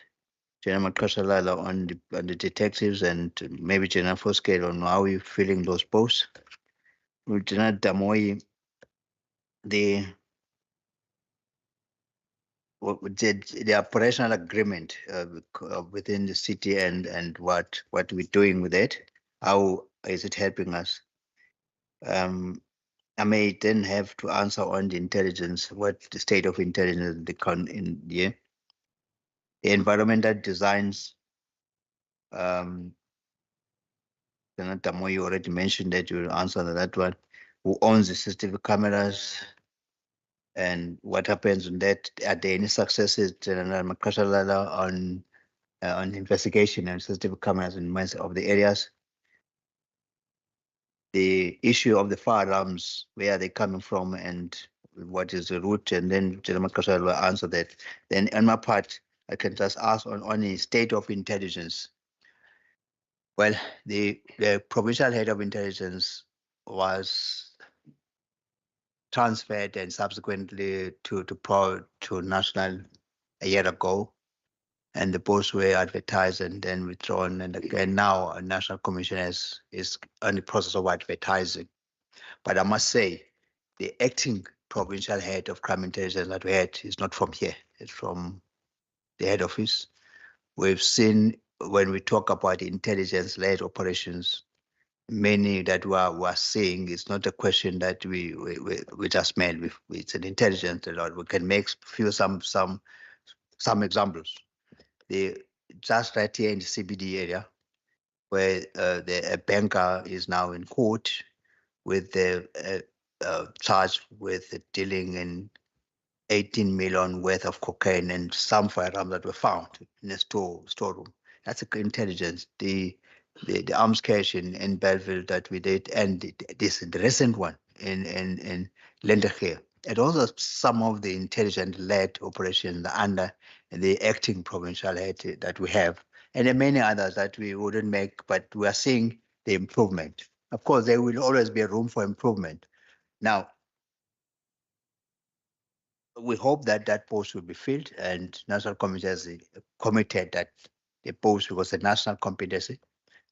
General Makashalala on the detectives, and maybe General Foskel on how we filling those posts. Lieutenant Damoy, the operational agreement within the city and what we're doing with it. How is it helping us? I may then have to answer on the intelligence, what the state of intelligence in the environmental designs. Senator Moyo, you already mentioned that you will answer that one. Who owns the CCTV cameras and what happens on that? Are there any successes, General Makashalala, on investigation and CCTV cameras in most of the areas? The issue of the firearms, where are they coming from and what is the route? And then General Makashalala will answer that. Then on my part, I can just ask on the state of intelligence. Well, the provincial head of intelligence was transferred and subsequently to national a year ago, and the posts were advertised and then withdrawn. And again, now a national commission is on the process of advertising. But I must say, the acting provincial head of crime intelligence that we had is not from here; it's from the head office. We've seen when we talk about intelligence-led operations, many that we are saying it's not a question that we just made. It's an intelligence that we can make some examples. Just right here in the CBD area, where a banker is now in court with the charged with dealing in 18 million worth of cocaine and some firearms that were found in a storeroom. That's intelligence. The arms cache in Belleville that we did, and the recent one in Lendergeer. And also some of the intelligent-led operations under the acting provincial head that we have, and there are many others that we wouldn't make, but we are seeing the improvement. Of course, there will always be room for improvement. Now, we hope that that post will be filled, and National Committee has committed that the post was a national competency.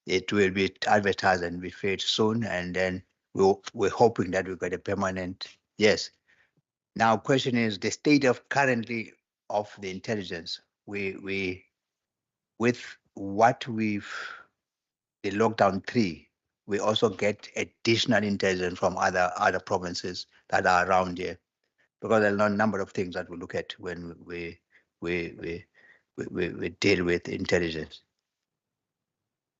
It will be advertised and be filled soon, and then we're hoping that we get a permanent yes. Now, question is the state of currently of the intelligence. We with what the lockdown 3, we also get additional intelligence from other provinces that are around here, because there are a number of things that we look at when we deal with intelligence.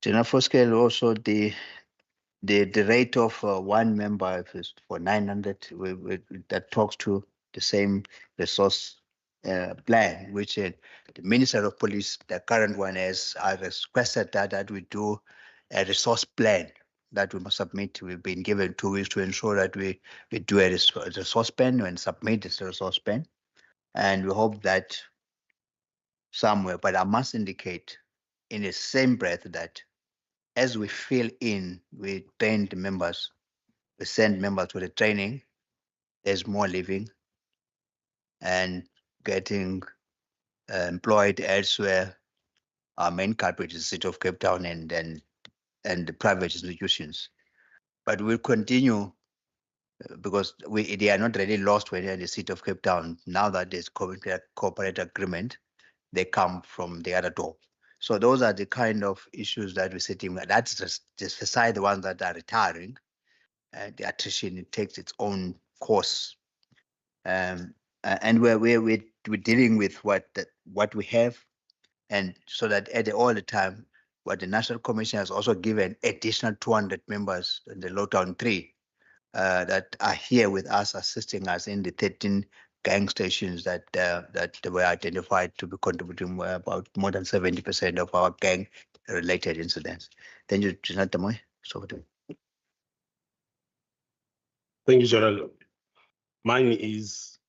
General for scale also the rate of one member is for 900, that talks to the same resource plan, which the Minister of Police, the current one, has requested that we do a resource plan that we must submit. We've been given 2 weeks to ensure that we do a resource plan and submit this resource plan. And we hope that somewhere, but I must indicate in the same breath that as we fill in, we train the members, we send members to the training, there's more living and getting employed elsewhere. Our main culprit is the city of Cape Town and the private institutions. But we'll continue because they are not really lost when they're in the city of Cape Town. Now that there's corporate agreement, they come from the other door. So those are the kind of issues that we're sitting with. That's just beside the ones that are retiring. The attrition takes its own course. And we're dealing with what we have, and so that all the time, what the National Commission has also given additional 200 members in the lockdown 3 that are here with us, assisting us in the 13 gang stations that were identified to be contributing about more than 70% of our gang-related incidents. Thank you, General Tamoy. Thank you, General. Mine is,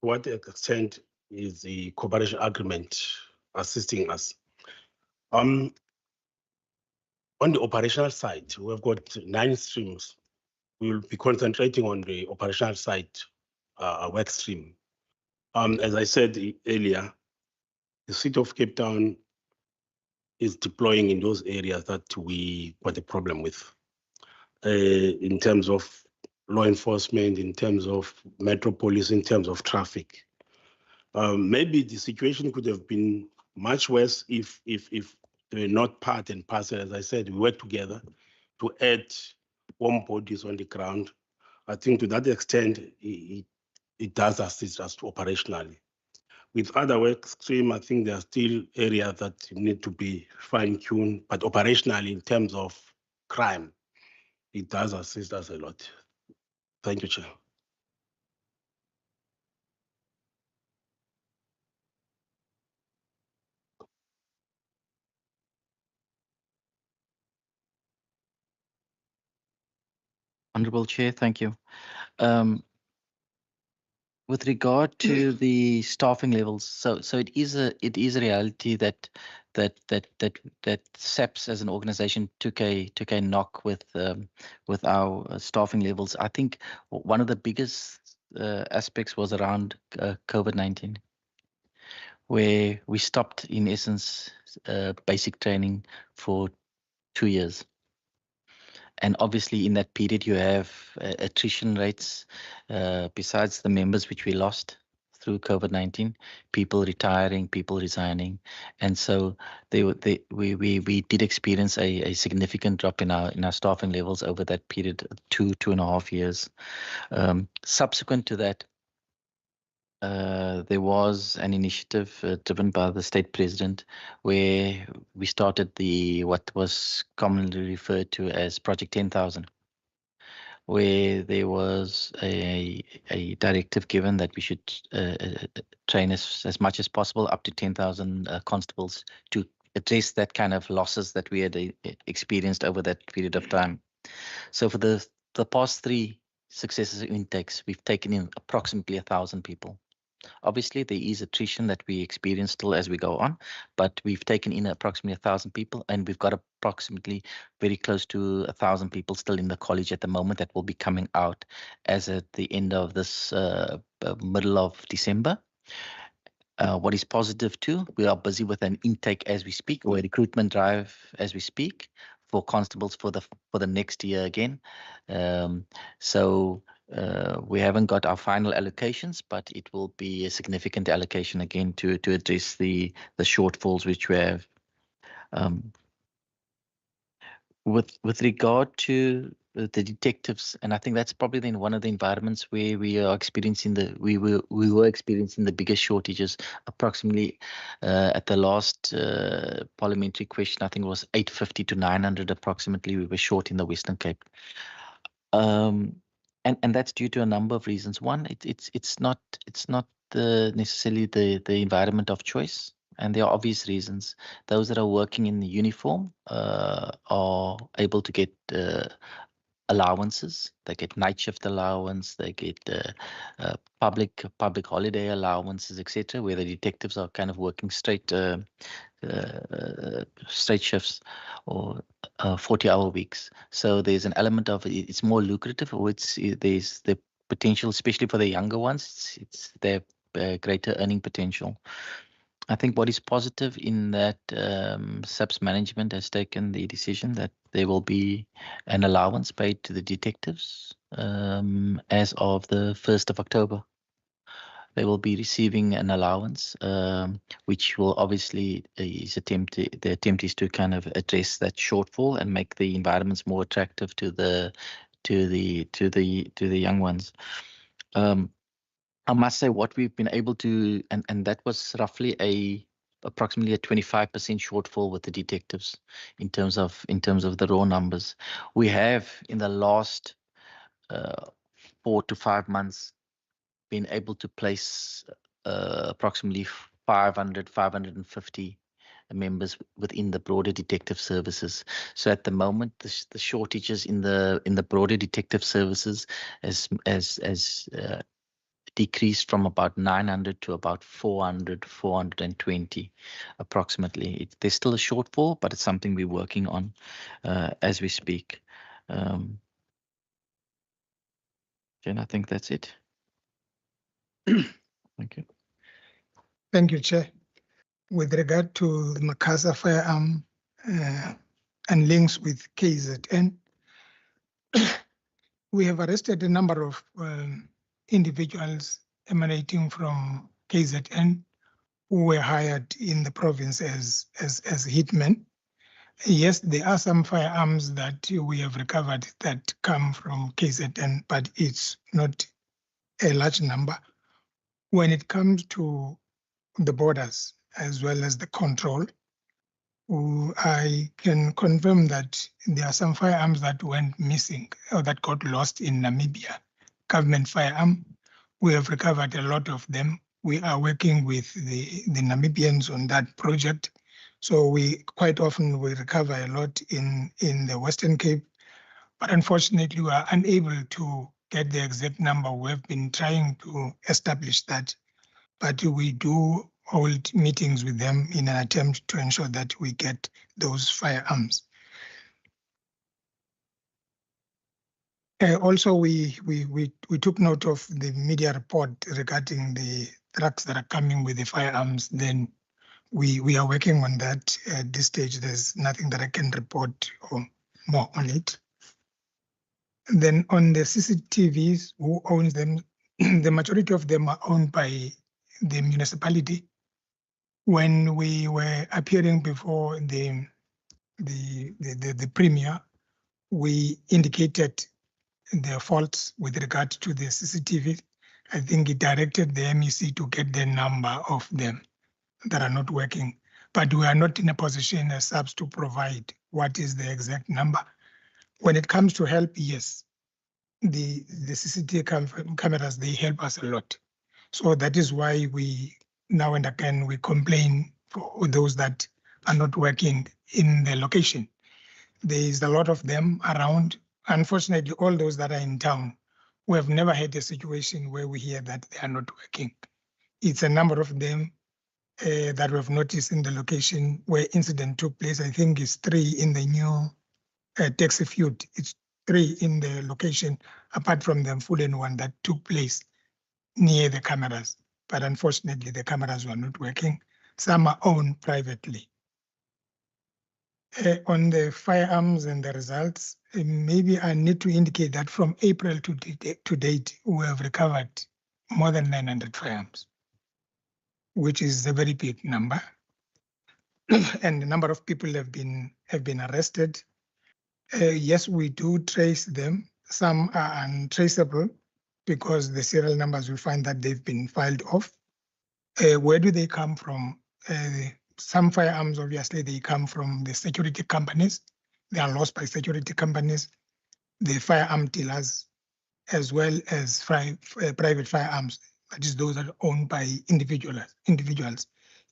to what extent is the cooperation agreement assisting us? On the operational side, we've got 9 streams. We will be concentrating on the operational side work stream. As I said earlier, the city of Cape Town is deploying in those areas that we got a problem with, in terms of law enforcement, in terms of metropolis, in terms of traffic. Maybe the situation could have been much worse if they were not part and parcel. As I said, we work together to add warm bodies on the ground. I think to that extent, it does assist us operationally. With other work stream, I think there are still areas that need to be fine-tuned, but operationally, in terms of crime, it does assist us a lot. Thank you, Chair. Honorable Chair, thank you. With regard to the staffing levels, so it is a reality that SAPS as an organization took a knock with our staffing levels. I think one of the biggest aspects was around COVID-19, where we stopped, in essence, basic training for 2 years. And obviously in that period, you have attrition rates, besides the members which we lost through COVID-19, people retiring, people resigning. And so we did experience a significant drop in our staffing levels over that period, 2.5 years. Subsequent to that, there was an initiative driven by the state president where we started what was commonly referred to as Project 10,000, where there was a directive given that we should train as much as possible, up to 10,000 constables to address that kind of losses that we had experienced over that period of time. So for the past 3 successive intakes, we've taken in approximately 1,000 people. Obviously, there is attrition that we experience still as we go on, but we've taken in approximately 1,000 people, and we've got approximately very close to 1,000 people still in the college at the moment that will be coming out as at the end of this middle of December. What is positive too, we are busy with an intake as we speak, or a recruitment drive as we speak for constables for the next year again. We haven't got our final allocations, but it will be a significant allocation again to address the shortfalls which we have. With regard to the detectives, and I think that's probably then one of the environments where we are experiencing we were experiencing the biggest shortages. Approximately at the last parliamentary question, I think it was 850 to 900 approximately we were short in the Western Cape. And that's due to a number of reasons. One, it's not necessarily the environment of choice. And there are obvious reasons. Those that are working in the uniform are able to get allowances. They get night shift allowance. They get public holiday allowances, etc. Where the detectives are kind of working straight shifts or 40-hour weeks. So there's an element of it's more lucrative, or there's the potential, especially for the younger ones. It's their greater earning potential. I think what is positive in that SAPS management has taken the decision that there will be an allowance paid to the detectives as of the 1st of October. They will be receiving an allowance, which will obviously the attempt is to kind of address that shortfall and make the environments more attractive to the young ones. I must say what we've been able to, and that was roughly approximately a 25% shortfall with the detectives in terms of the raw numbers. We have in the last 4 to 5 months been able to place approximately 550 members within the broader detective services. So at the moment, the shortages in the broader detective services as decreased from about 900 to about 420 approximately. There's still a shortfall, but it's something we're working on as we speak. Jen, I think that's it. Thank you. Thank you, Chair. With regard to the Macassar firearm and links with KZN, we have arrested a number of individuals emanating from KZN who were hired in the province as hitmen. Yes, there are some firearms that we have recovered that come from KZN, but it's not a large number. When it comes to the borders as well as the control, I can confirm that there are some firearms that went missing or that got lost in Namibia. Government firearm, we have recovered a lot of them. We are working with the Namibians on that project. So we quite often we recover a lot in the Western Cape, but unfortunately we are unable to get the exact number. We have been trying to establish that, but we do hold meetings with them in an attempt to ensure that we get those firearms. Also, we took note of the media report regarding the trucks that are coming with the firearms. Then we are working on that. At this stage, there's nothing that I can report or more on it. And then on the CCTVs, who owns them? The majority of them are owned by the municipality. When we were appearing before the premier, we indicated the faults with regard to the CCTV. I think it directed the MEC to get the number of them that are not working, but we are not in a position as SAPS to provide what is the exact number. When it comes to help, yes, the CCTV cameras, they help us a lot. So that is why we now and again we complain for those that are not working in the location. There is a lot of them around. Unfortunately, all those that are in town, we have never had a situation where we hear that they are not working. It's a number of them that we've noticed in the location where incident took place. I think it's 3 in the new taxi feud. It's 3 in the location, apart from the Mfulen one that took place near the cameras. But unfortunately, the cameras were not working. Some are owned privately. On the firearms and the results, maybe I need to indicate that from April to date, we have recovered more than 900 firearms, which is a very big number. And a number of people have been arrested. Yes, we do trace them. Some are untraceable because the serial numbers will find that they've been filed off. Where do they come from? Some firearms, obviously, they come from the security companies. They are lost by security companies, the firearm dealers, as well as private firearms. That is, those that are owned by individuals.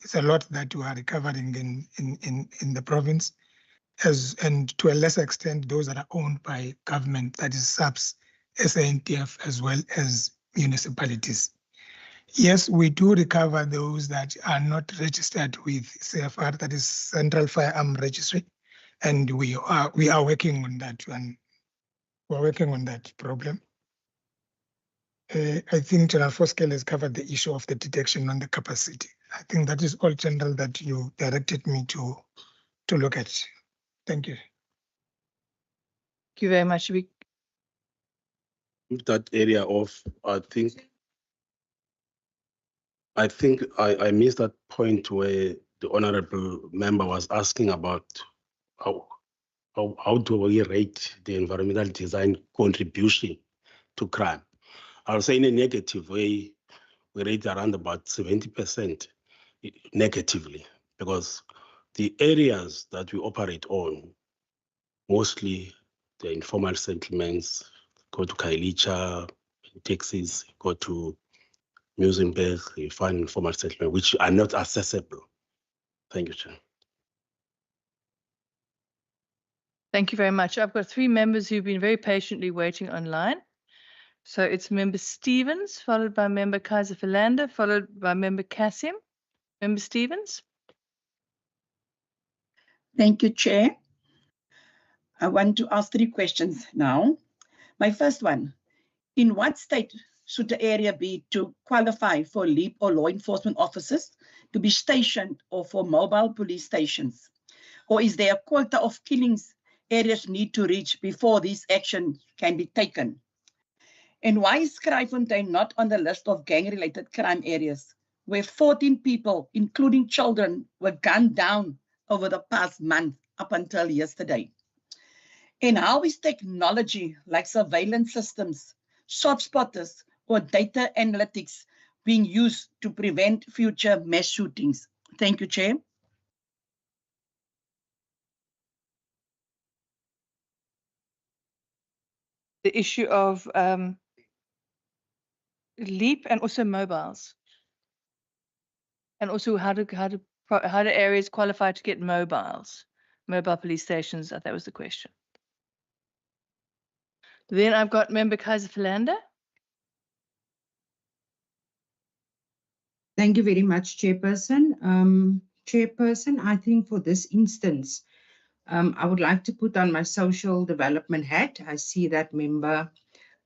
It's a lot that we are recovering in the province, and to a lesser extent, those that are owned by government, that is SAPS, SANTF, as well as municipalities. Yes, we do recover those that are not registered with CFR, that is Central Firearm Registry, and we are working on that one. We're working on that problem. I think General Foskel has covered the issue of the detection on the capacity. I think that is all, General, that you directed me to look at. Thank you. Thank you very much. That area of, I think I missed that point where the honorable member was asking about how do we rate the environmental design contribution to crime. I'll say in a negative way, we rate around about 70% negatively, because the areas that we operate on, mostly the informal settlements, go to Kailicha, taxis, go to Musenberg, you find informal settlement, which are not accessible. Thank you, Chair. Thank you very much. I've got 3 members who've been very patiently waiting online. So it's Member Stevens, followed by Member Kaiser Philander, followed by Member Kasim. Member Stevens. Thank you, Chair. I want to ask 3 questions now. My first one, in what state should the area be to qualify for LEAP or law enforcement officers to be stationed, or for mobile police stations? Or is there a quota of killings areas need to reach before these actions can be taken? And why is Kraaifontein not on the list of gang-related crime areas, where 14 people, including children, were gunned down over the past month up until yesterday? And how is technology like surveillance systems, shot spotters, or data analytics being used to prevent future mass shootings? Thank you, Chair. The issue of LEAP and also mobiles. And also how do areas qualify to get mobiles, mobile police stations? That was the question. Then I've got Member Kaiser Philander. Thank you very much, Chairperson. Chairperson, I think for this instance, I would like to put on my social development hat. I see that Member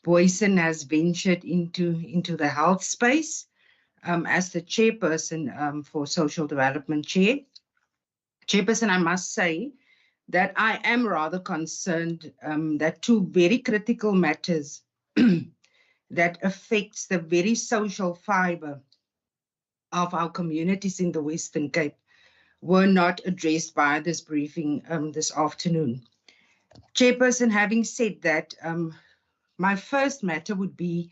Boyson has ventured into the health space as the chairperson for social development chair. Chairperson, I must say that I am rather concerned that 2 very critical matters that affects the very social fiber of our communities in the Western Cape were not addressed by this briefing this afternoon. Chairperson, having said that, my first matter would be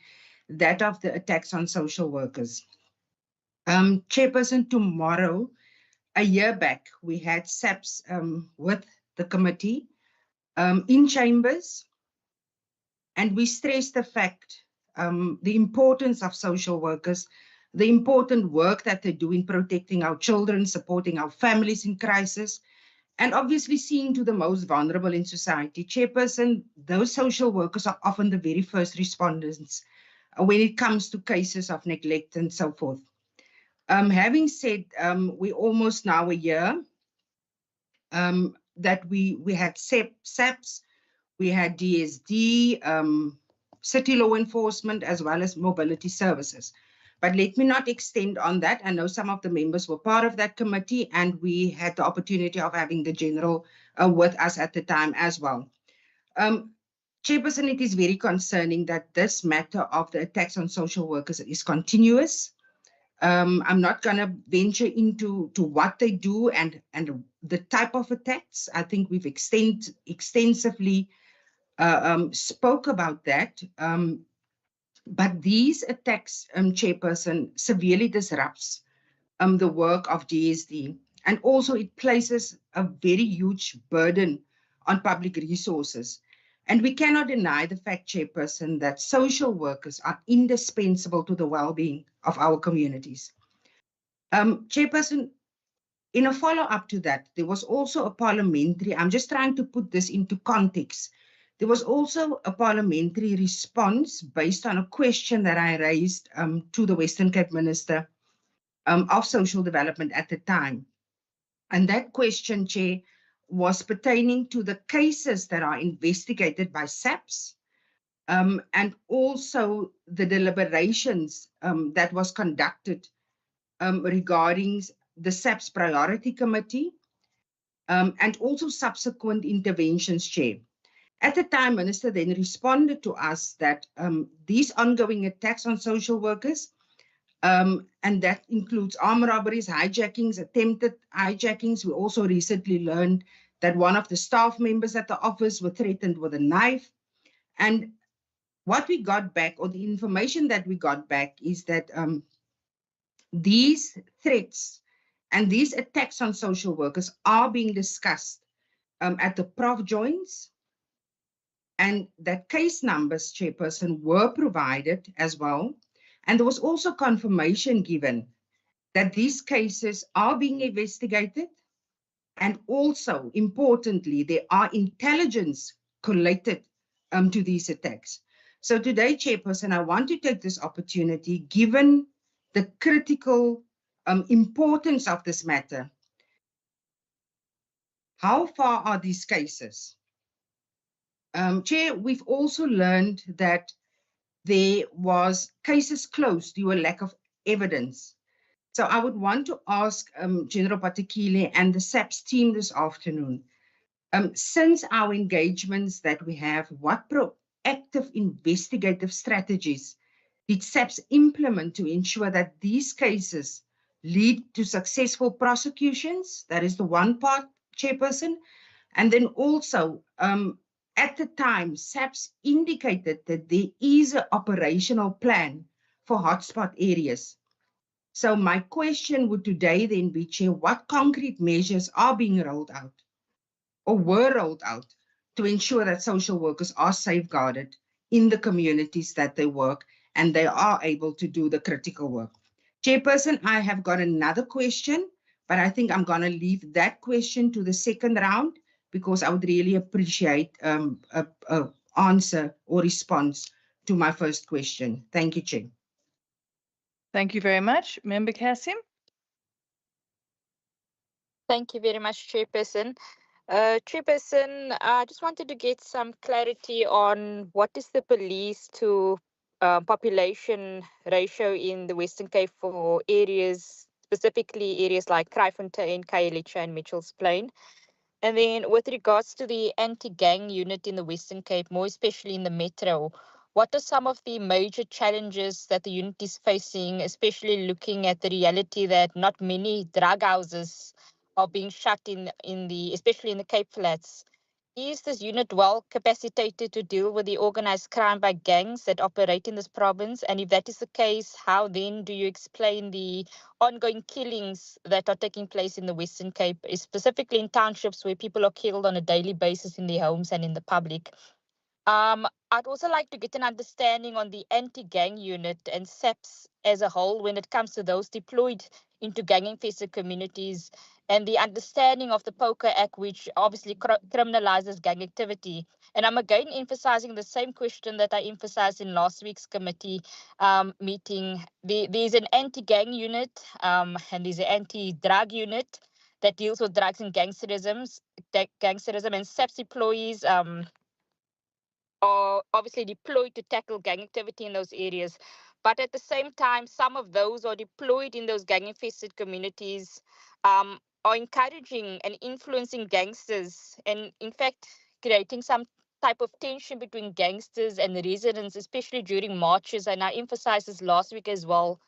that of the attacks on social workers. Chairperson, tomorrow, a year back, we had SAPS with the committee in chambers, and we stressed the fact, the importance of social workers, the important work that they do in protecting our children, supporting our families in crisis, and obviously seeing to the most vulnerable in society. Chairperson, those social workers are often the very first responders when it comes to cases of neglect and so forth. Having said, we almost now a year that we had SEPs, we had DSD, city law enforcement, as well as mobility services. But let me not extend on that. I know some of the members were part of that committee, and we had the opportunity of having the general with us at the time as well. Chairperson, it is very concerning that this matter of the attacks on social workers is continuous. I'm not going to venture into what they do and the type of attacks. I think we've extensively spoke about that. But these attacks, Chairperson, severely disrupts the work of DSD. And also it places a very huge burden on public resources. And we cannot deny the fact, Chairperson, that social workers are indispensable to the well-being of our communities. Chairperson, in a follow-up to that, there was also a parliamentary, I'm just trying to put this into context. There was also a parliamentary response based on a question that I raised to the Western Cape Minister of Social Development at the time. And that question, Chair, was pertaining to the cases that are investigated by SAPS and also the deliberations that was conducted regarding the SAPS Priority Committee and also subsequent interventions, Chair. At the time, Minister then responded to us that these ongoing attacks on social workers, and that includes armed robberies, hijackings, attempted hijackings. We also recently learned that one of the staff members at the office were threatened with a knife. And what we got back, or the information that we got back, is that these threats and these attacks on social workers are being discussed at the Prof joints, and that case numbers, Chairperson, were provided as well. And there was also confirmation given that these cases are being investigated. And also, importantly, there are intelligence collated to these attacks. So today, Chairperson, I want to take this opportunity, given the critical importance of this matter. How far are these cases? Chair, we've also learned that there was cases closed due to a lack of evidence. So I would want to ask General Patekile and the SAPS team this afternoon, since our engagements that we have, what proactive investigative strategies did SAPS implement to ensure that these cases lead to successful prosecutions? That is the one part, Chairperson. And then also, at the time, SAPS indicated that there is an operational plan for hotspot areas. So my question would today then be, Chair, what concrete measures are being rolled out or were rolled out to ensure that social workers are safeguarded in the communities that they work and they are able to do the critical work? Chairperson, I have got another question, but I think I'm going to leave that question to the second round, because I would really appreciate an answer or response to my first question. Thank you, Chair. Thank you very much. Member Kassim. Thank you very much, Chairperson. Chairperson, I just wanted to get some clarity on what is the police to population ratio in the Western Cape for areas, specifically areas like Kraaifontein, Khayelitsha and Mitchell's Plain. And then with regards to the anti-gang unit in the Western Cape, more especially in the metro, what are some of the major challenges that the unit is facing, especially looking at the reality that not many drug houses are being shut especially in the Cape Flats? Is this unit well capacitated to deal with the organized crime by gangs that operate in this province? And if that is the case, how then do you explain the ongoing killings that are taking place in the Western Cape, specifically in townships where people are killed on a daily basis in their homes and in the public? I'd also like to get an understanding on the anti-gang unit and SAPS as a whole when it comes to those deployed into gang-infested communities and the understanding of the POCA Act, which obviously criminalizes gang activity. And I'm again emphasizing the same question that I emphasized in last week's committee meeting. There's an anti-gang unit and there's an anti-drug unit that deals with drugs and gangsterism, and SAPS employees are obviously deployed to tackle gang activity in those areas. But at the same time, some of those are deployed in those gang infested communities, are encouraging and influencing gangsters, and in fact, creating some type of tension between gangsters and the residents, especially during marches. And I emphasized this last week as well.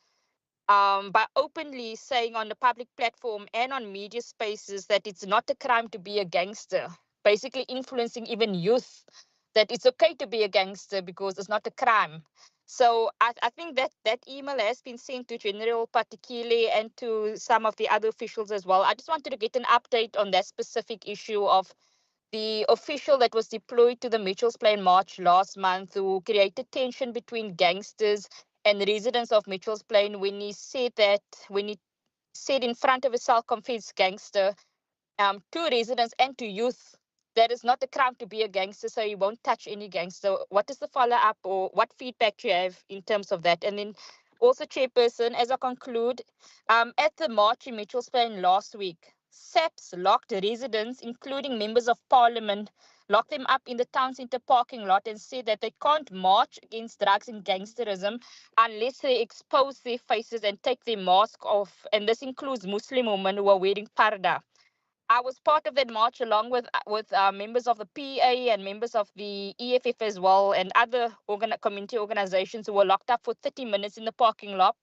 By openly saying on the public platform and on media spaces that it's not a crime to be a gangster, basically influencing even youth that it's okay to be a gangster because it's not a crime. So I think that that email has been sent to General Patikile and to some of the other officials as well. I just wanted to get an update on that specific issue of the official that was deployed to the Mitchells Plain March last month, who created tension between gangsters and residents of Mitchells Plain when he said in front of a self-confessed gangster to residents and to youth that it's not a crime to be a gangster, so you won't touch any gangster. What is the follow-up or what feedback do you have in terms of that? And then also, Chairperson, as I conclude, at the march in Mitchells Plain last week, SAPS locked residents, including members of parliament, locked them up in the town centre parking lot and said that they can't march against drugs and gangsterism unless they expose their faces and take their mask off. And this includes Muslim women who are wearing parda. I was part of that march along with members of the PA and members of the EFF as well, and other community organizations who were locked up for 30 minutes in the parking lot.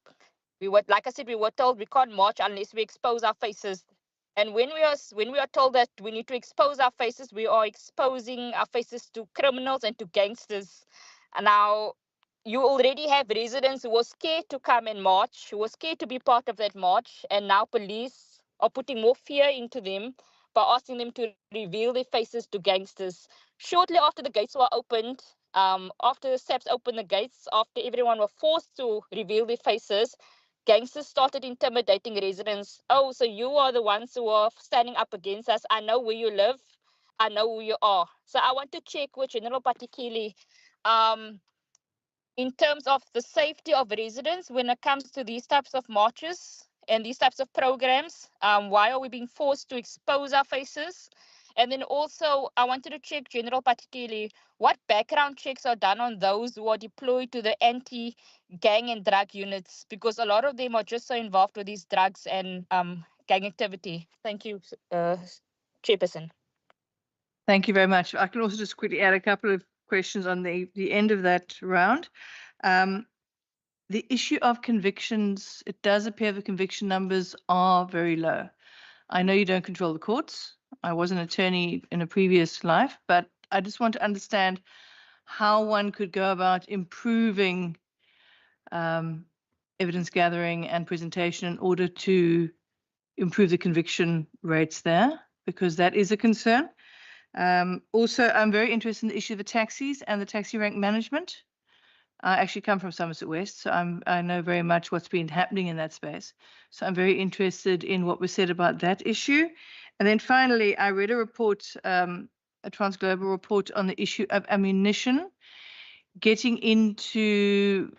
We were, like I said, we were told we can't march unless we expose our faces. And when we are told that we need to expose our faces, we are exposing our faces to criminals and to gangsters. And now you already have residents who were scared to come and march, who were scared to be part of that march, and now police are putting more fear into them by asking them to reveal their faces to gangsters. Shortly after the gates were opened, after the SAPS opened the gates, after everyone were forced to reveal their faces, gangsters started intimidating residents. Oh, so you are the ones who are standing up against us. I know where you live. I know who you are. So I want to check with General Patikile in terms of the safety of residents when it comes to these types of marches and these types of programs. Why are we being forced to expose our faces? And then also, I wanted to check, General Patikile, what background checks are done on those who are deployed to the anti-gang and drug units? Because a lot of them are just so involved with these drugs and gang activity. Thank you, Chairperson. Thank you very much. I can also just quickly add a couple of questions on the end of that round. The issue of convictions, it does appear the conviction numbers are very low. I know you don't control the courts. I was an attorney in a previous life, but I just want to understand how one could go about improving evidence gathering and presentation in order to improve the conviction rates there, because that is a concern. Also, I'm very interested in the issue of the taxis and the taxi rank management. I actually come from Somerset West, so I know very much what's been happening in that space. So I'm very interested in what was said about that issue. And then finally, I read a report, a Transglobal report on the issue of ammunition getting into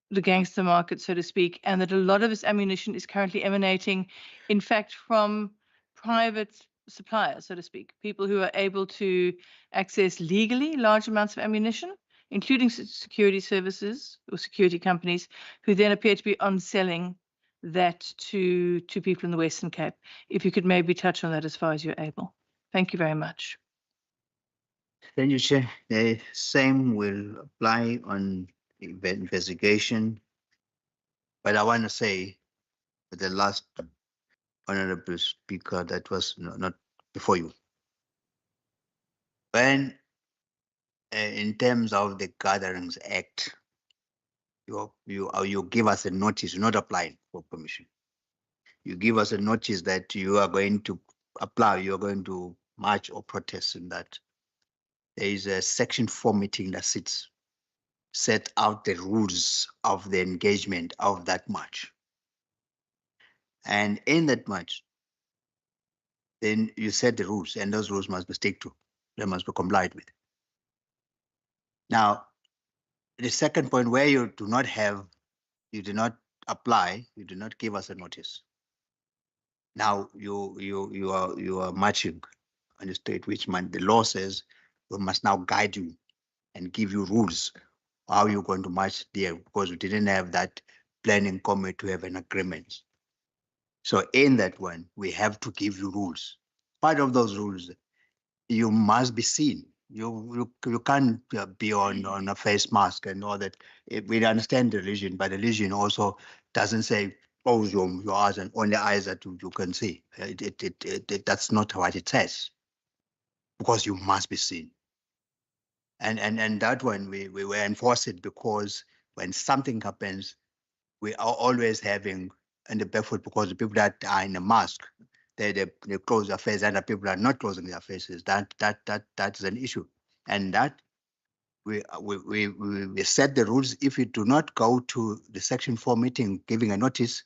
the gangster market, so to speak, and that a lot of this ammunition is currently emanating, in fact, from private suppliers, so to speak, people who are able to access legally large amounts of ammunition, including security services or security companies, who then appear to be on-selling that to people in the Western Cape. If you could maybe touch on that as far as you're able. Thank you very much. Thank you, Chair. The same will apply on investigation. But I want to say the last honorable speaker that was not before you. When in terms of the Gatherings Act, you give us a notice, not applying for permission. You give us a notice that you are going to apply, you are going to march or protest in that. there is a section 4 meeting that set out the rules of the engagement of that march. And in that march, then you set the rules, and those rules must be stick to. They must be complied with. Now, the second point where you do not apply, you do not give us a notice. Now you are marching on the state, which the law says we must now guide you and give you rules how you're going to march there, because we didn't have that planning committee to have an agreement. So in that one, we have to give you rules. Part of those rules, you must be seen. You can't be on a face mask and all that. We understand the religion, but the religion also doesn't say close your eyes and only eyes that you can see. That's not what it says, because you must be seen. And that one we were enforced it, because when something happens, we are always having in the back foot, because the people that are in a mask, they close their face, and the people are not closing their faces. That's an issue, and that we set the rules. If you do not go to the section 4 meeting, giving a notice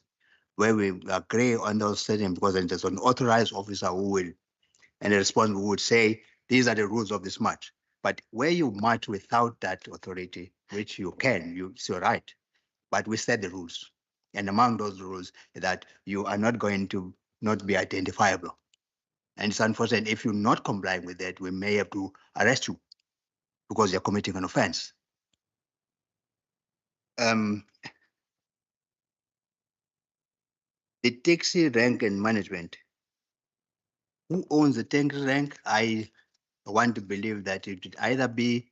where we agree on those settings, because then there's an authorized officer who will, and the responsible would say these are the rules of this march. But where you march without that authority, which you can, it's your right. But we set the rules. And among those rules is that you are not going to not be identifiable. And it's unfortunate, if you're not complying with that, we may have to arrest you because you're committing an offense. The taxi rank and management. Who owns the taxi rank? I want to believe that it would either be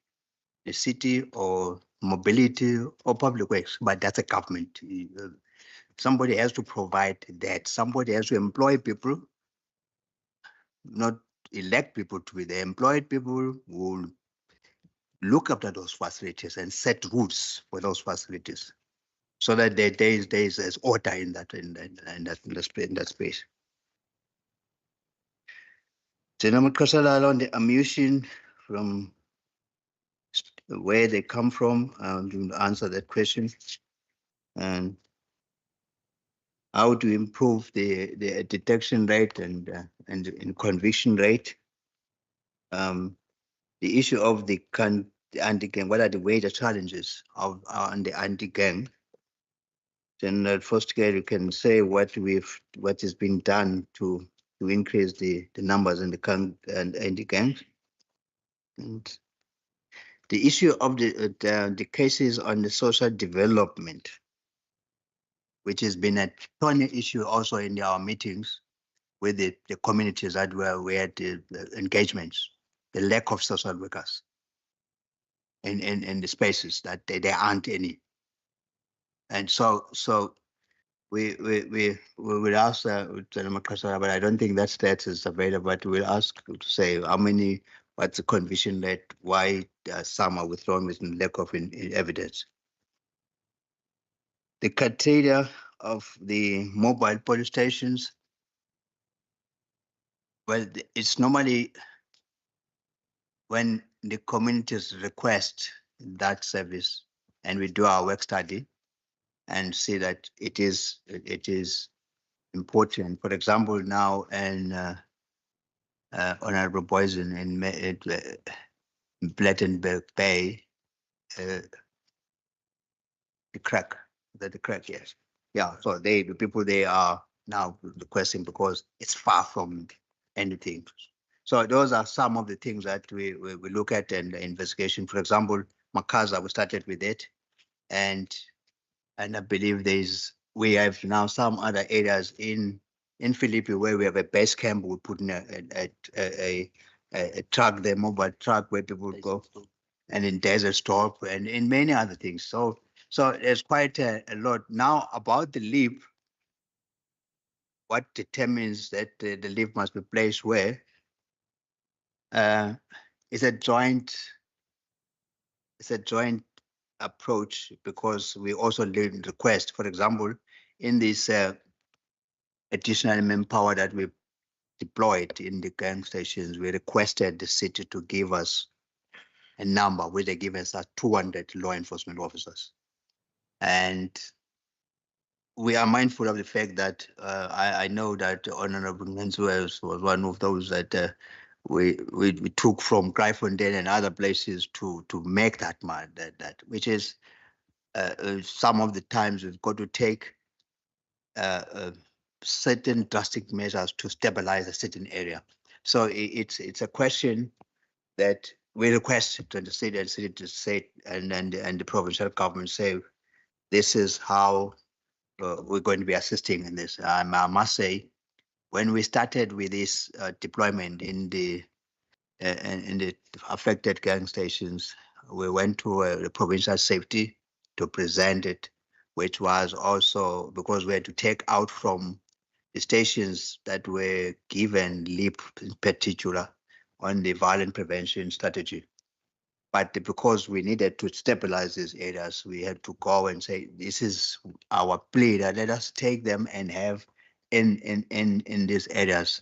the city or mobility or public works, but that's a government. Somebody has to provide that. Somebody has to employ people, not elect people to be the employed people who will look after those facilities and set rules for those facilities, so that there is order in that space. General Kasala on the ammunition from where they come from, to answer that question, and how to improve the detection rate and conviction rate. The issue of the anti-gang, what are the major challenges on the anti-gang? Then first, you can say what has been done to increase the numbers in the anti-gangs. And the issue of the cases on the social development, which has been a thorny issue also in our meetings with the communities that we had the engagements, the lack of social workers in the spaces that there aren't any. And so we will ask but I don't think that stats is available, but we'll ask to say how many, what's the conviction rate, why some are withdrawn with lack of evidence. The criteria of the mobile police stations, well, it's normally when the communities request that service, and we do our work study and see that it is important. For example, now in Honorable Boysen in Blettenberg Bay, the crack, yes. Yeah, so the people, they are now requesting because it's far from anything. So those are some of the things that we look at in the investigation. For example, Makaza, we started with it, and I believe we have now some other areas in Philippi where we have a base camp. We put in a truck, the mobile truck where people go, and in Desert Stop, and in many other things. So there's quite a lot now about the leave. What determines that the leave must be placed where? It's a joint approach, because we also request, for example, in this additional manpower that we deployed in the gang stations, we requested the city to give us a number which they give us as 200 law enforcement officers. And we are mindful of the fact that I know that Honorable Nganzwe was one of those that we took from Gryfontein and other places to make that which is some of the times we've got to take certain drastic measures to stabilize a certain area. So it's a question that we request to the city to say, and the provincial government say, this is how we're going to be assisting in this. I must say, when we started with this deployment in the affected gang stations, we went to the provincial safety to present it, which was also because we had to take out from the stations that were given LEAP in particular on the violent prevention strategy. But because we needed to stabilize these areas, we had to go and say, this is our plea, that let us take them and have in these areas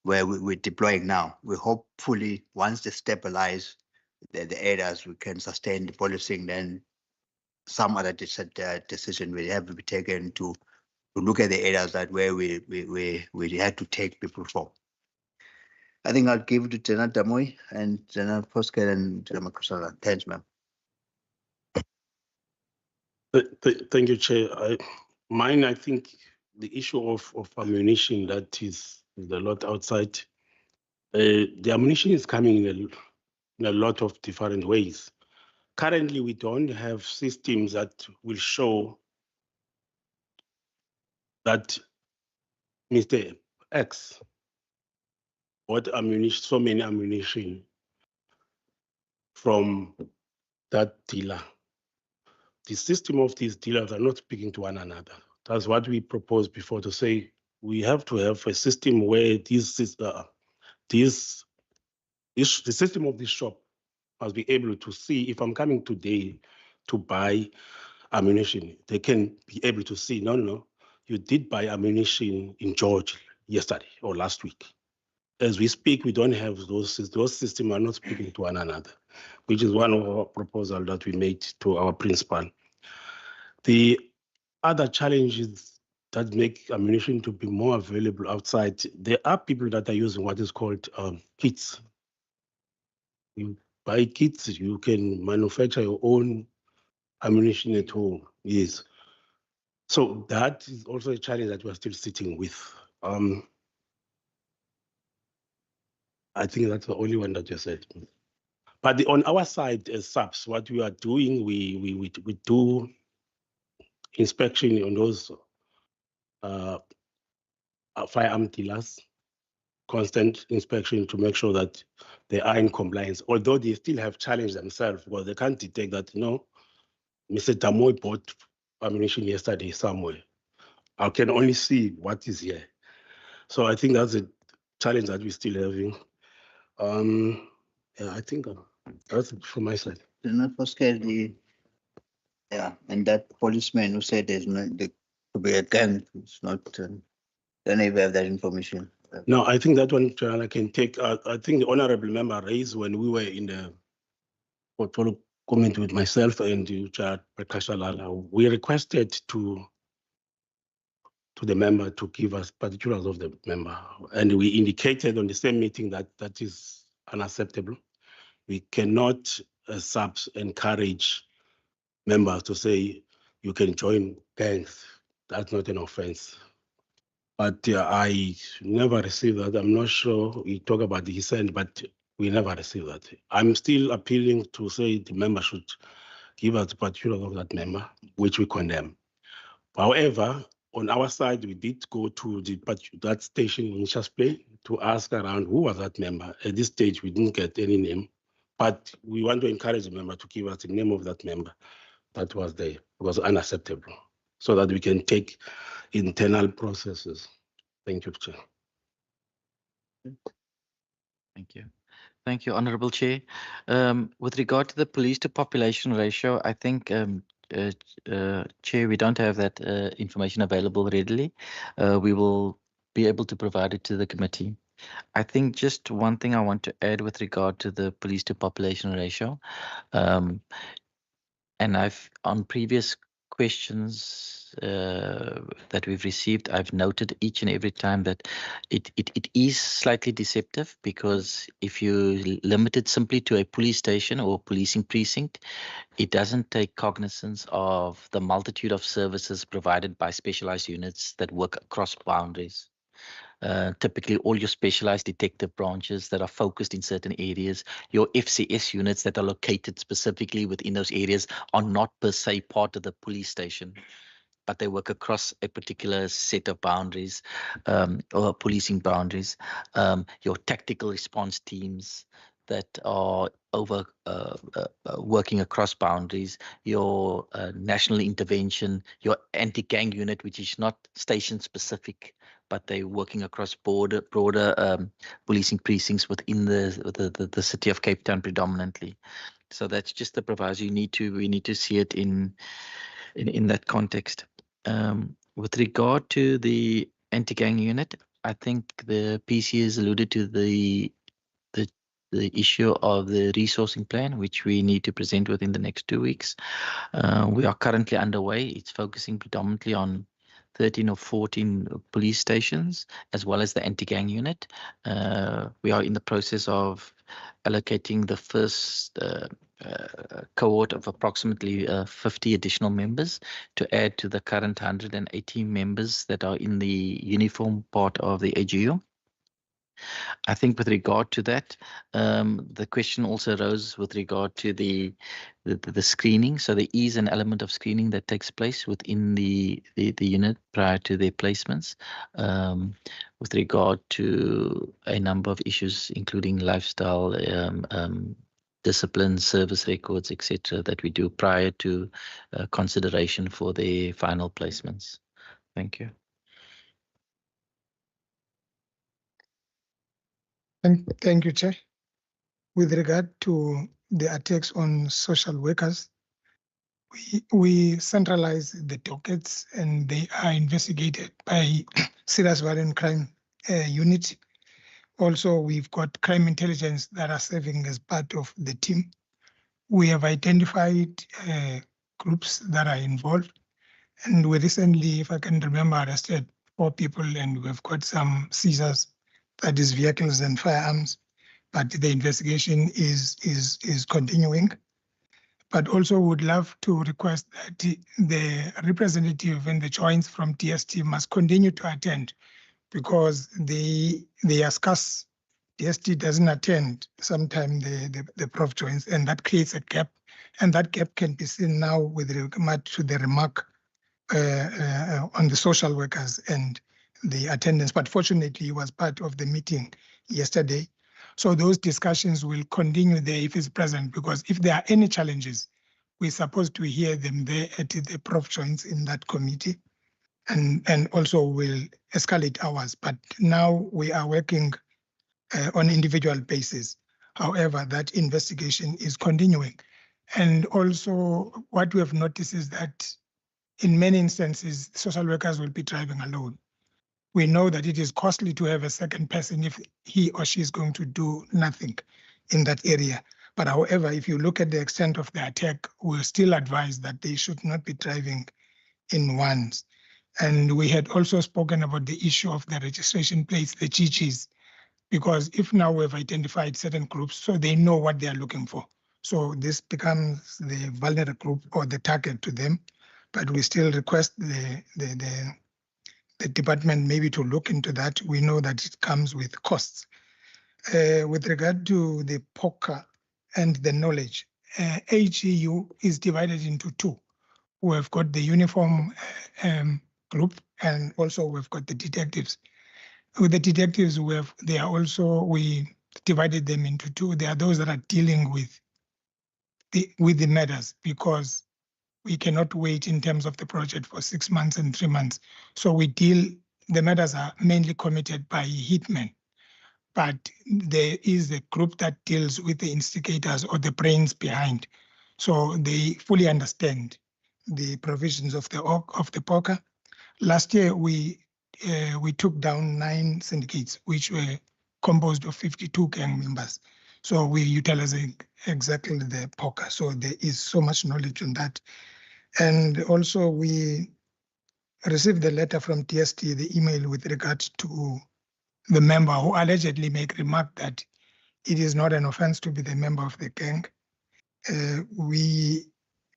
where we're deploying now. We hopefully, once they stabilize the areas, we can sustain the policing, then some other decision will have to be taken to look at the areas that where we had to take people from. I think I'll give it to General Damoy and General Fosker and General Makasala. Thanks, ma'am. Thank you, Chair. I think the issue of ammunition, that is a lot outside. The ammunition is coming in a lot of different ways. Currently, we don't have systems that will show that Mr. X bought ammunition, so many ammunition from that dealer. The system of these dealers are not speaking to one another. That's what we proposed before, to say we have to have a system where the system of this shop must be able to see, if I'm coming today to buy ammunition, they can be able to see, no, you did buy ammunition in George yesterday or last week. As we speak, we don't have those systems are not speaking to one another, which is one of our proposals that we made to our principal. The other challenges that make ammunition to be more available outside, there are people that are using what is called kits. You buy kits, you can manufacture your own ammunition at home. Yes. So that is also a challenge that we're still sitting with. I think that's the only one that you said. But on our side as SAPS, what we are doing, we do inspection on those firearm dealers, constant inspection to make sure that they are in compliance, although they still have challenged themselves because they can't detect that, Mr. Damoy bought ammunition yesterday somewhere. I can only see what is here. So I think that's a challenge that we're still having. Yeah, I think that's from my side. Not for scary. Yeah, and that policeman who said there's no to be a gang, it's not. Don't even have that information. No, I think that one I can take. I think the honorable member raised when we were in the portfolio committee with myself and Prakashalala. We requested to the member to give us particulars of the member, and we indicated on the same meeting that that is unacceptable. We cannot, as SAPS, encourage members to say you can join gangs. That's not an offense. But I never received that. I'm not sure we talk about the dissent, but we never received that. I'm still appealing to say the member should give us the particulars of that member, which we condemn. However, on our side, we did go to that station in Chasplay to ask around who was that member. At this stage, we didn't get any name, but we want to encourage the member to give us the name of that member that was there. It was unacceptable, so that we can take internal processes. Thank you, Chair. Thank you. Thank you, Honorable Chair. With regard to the police to population ratio, I think, Chair, we don't have that information available readily. We will be able to provide it to the committee. I think just one thing I want to add with regard to the police to population ratio. And I've on previous questions that we've received, I've noted each and every time that it is slightly deceptive, because if you limit it simply to a police station or policing precinct, it doesn't take cognizance of the multitude of services provided by specialized units that work across boundaries. Typically all your specialized detective branches that are focused in certain areas, your FCS units that are located specifically within those areas are not per se part of the police station, but they work across a particular set of boundaries, or policing boundaries. Your tactical response teams that are working across boundaries, your national intervention, your anti-gang unit, which is not station specific, but they're working across broader policing precincts within the city of Cape Town predominantly. So that's just the proviso. We need to see it in that context. With regard to the anti-gang unit, I think the PC has alluded to the issue of the resourcing plan, which we need to present within the next 2 weeks. We are currently underway. It's focusing predominantly on 13 or 14 police stations, as well as the anti-gang unit. We are in the process of allocating the first cohort of approximately 50 additional members to add to the current 180 members that are in the uniform part of the AGU. I think with regard to that, the question also arose with regard to the screening. So there is an element of screening that takes place within the unit prior to their placements, with regard to a number of issues, including lifestyle, discipline, service records, etc., that we do prior to consideration for their final placements. Thank you. Thank you, Chair. With regard to the attacks on social workers, we centralize the dockets and they are investigated by Serious Violent Crime Unit. Also, we've got crime intelligence that are serving as part of the team. We have identified groups that are involved. And we recently, if I can remember, arrested 4 people, and we've got some seizures, that is vehicles and firearms, but the investigation is continuing. But also would love to request that the representative and the joints from DST must continue to attend, because they are scarce. DST doesn't attend sometimes the prof joins, and that creates a gap. And that gap can be seen now with regard to the remark on the social workers and the attendance, but fortunately he was part of the meeting yesterday. So those discussions will continue there if he's present, because if there are any challenges, we're supposed to hear them there at the prof joints in that committee, and also will escalate ours. But now we are working on individual basis. However, that investigation is continuing. And also what we have noticed is that in many instances, social workers will be driving alone. We know that it is costly to have a second person if he or she is going to do nothing in that area. But however, if you look at the extent of the attack, we'll still advise that they should not be driving in ones. And we had also spoken about the issue of the registration plates, the GGs, because if now we've identified certain groups, so they know what they are looking for. So this becomes the vulnerable group or the target to them. But we still request the department maybe to look into that. We know that it comes with costs. With regard to the poker and the knowledge, AGU is divided into 2. We've got the uniform group, and also we've got the detectives. With the detectives, we divided them into 2. There are those that are dealing with the matters, because we cannot wait in terms of the project for 6 months and 3 months. So the matters are mainly committed by hitmen. But there is a group that deals with the instigators or the brains behind. So they fully understand the provisions of the poker. Last year, we took down 9 syndicates, which were composed of 52 gang members. So we're utilizing exactly the poker. So there is so much knowledge on that. And also we received the letter from TST, the email with regard to the member who allegedly make remark that it is not an offense to be the member of the gang. We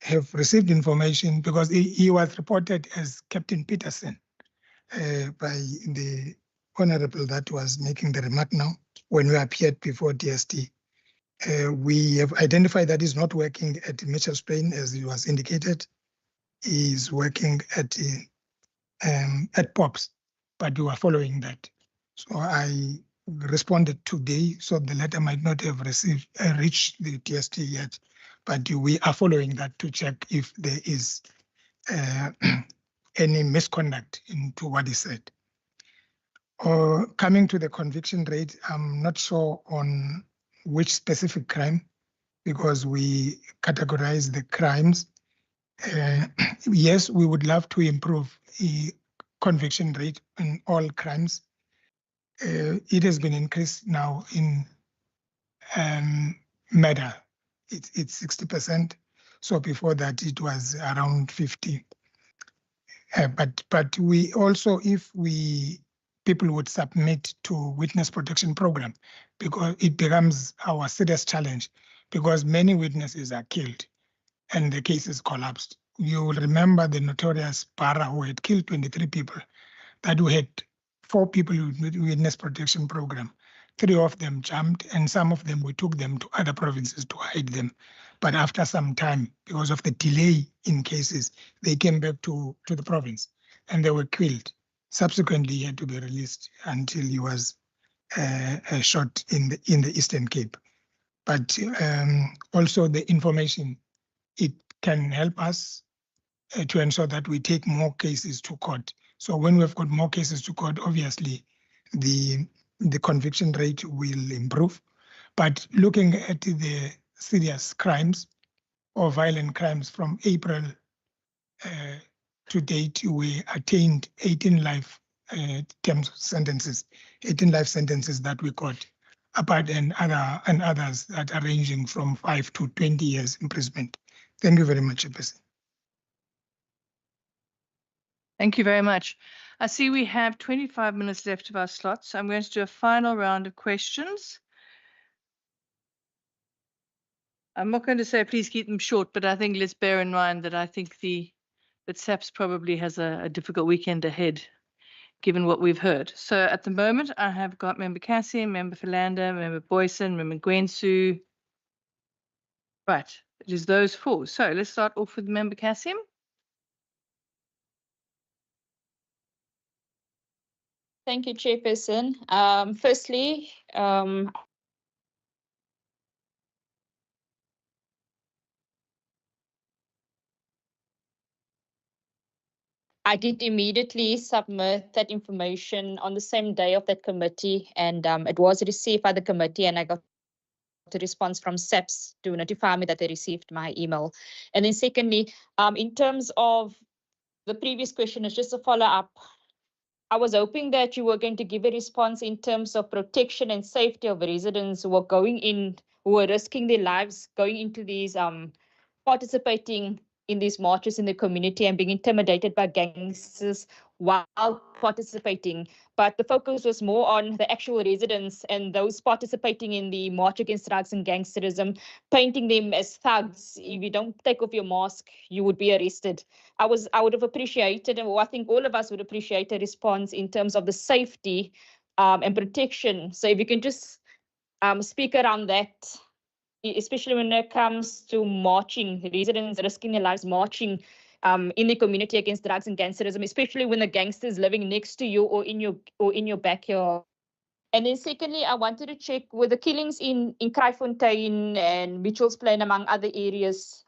have received information because he was reported as Captain Peterson by the honorable that was making the remark now when we appeared before DST. We have identified that he's not working at Mitchell's Plain as it was indicated. He's working at POPs, but we are following that. So I responded today, so the letter might not have reached the TST yet, but we are following that to check if there is any misconduct into what is said. Coming to the conviction rate, I'm not sure on which specific crime, because we categorize the crimes. Yes, we would love to improve the conviction rate in all crimes. It has been increased now in murder. It's 60%. So before that, it was around 50. But we also, if people would submit to witness protection program, because it becomes our serious challenge, because many witnesses are killed and the cases collapsed. You will remember the notorious Para who had killed 23 people, that we had 4 people with witness protection program. 3 of them jumped, and some of them, we took them to other provinces to hide them. But after some time, because of the delay in cases, they came back to the province and they were killed. Subsequently, he had to be released until he was shot in the Eastern Cape. But also the information, it can help us to ensure that we take more cases to court. So when we've got more cases to court, obviously the conviction rate will improve. But looking at the serious crimes or violent crimes from April to date, we attained 18 life sentences that we got, apart and others that are ranging from 5 to 20 years imprisonment. Thank you very much, Chairperson. Thank you very much. I see we have 25 minutes left of our slot, so I'm going to do a final round of questions. I'm not going to say please keep them short, but I think let's bear in mind that I think that SAPS probably has a difficult weekend ahead, given what we've heard. So at the moment, I have got Member Cassie, Member Philander, Member Boyson, Member Gwensu. Right, it is those 4. So let's start off with Member Cassim. Thank you, Chairperson. Firstly, I did immediately submit that information on the same day of that committee, and it was received by the committee, and I got a response from SEPS to notify me that they received my email. And then secondly, in terms of the previous question, is just a follow-up. I was hoping that you were going to give a response in terms of protection and safety of residents who are risking their lives going into these, participating in these marches in the community and being intimidated by gangsters while participating. But the focus was more on the actual residents and those participating in the march against drugs and gangsterism, painting them as thugs. If you don't take off your mask, you would be arrested. I would have appreciated, and I think all of us would appreciate a response in terms of the safety and protection. So if you can just speak around that, especially when it comes to marching, residents risking their lives marching in the community against drugs and gangsterism, especially when the gangsters living next to you or in your backyard. And then secondly, I wanted to check with the killings in Kraaifontein and Mitchell's Plain, among other areas.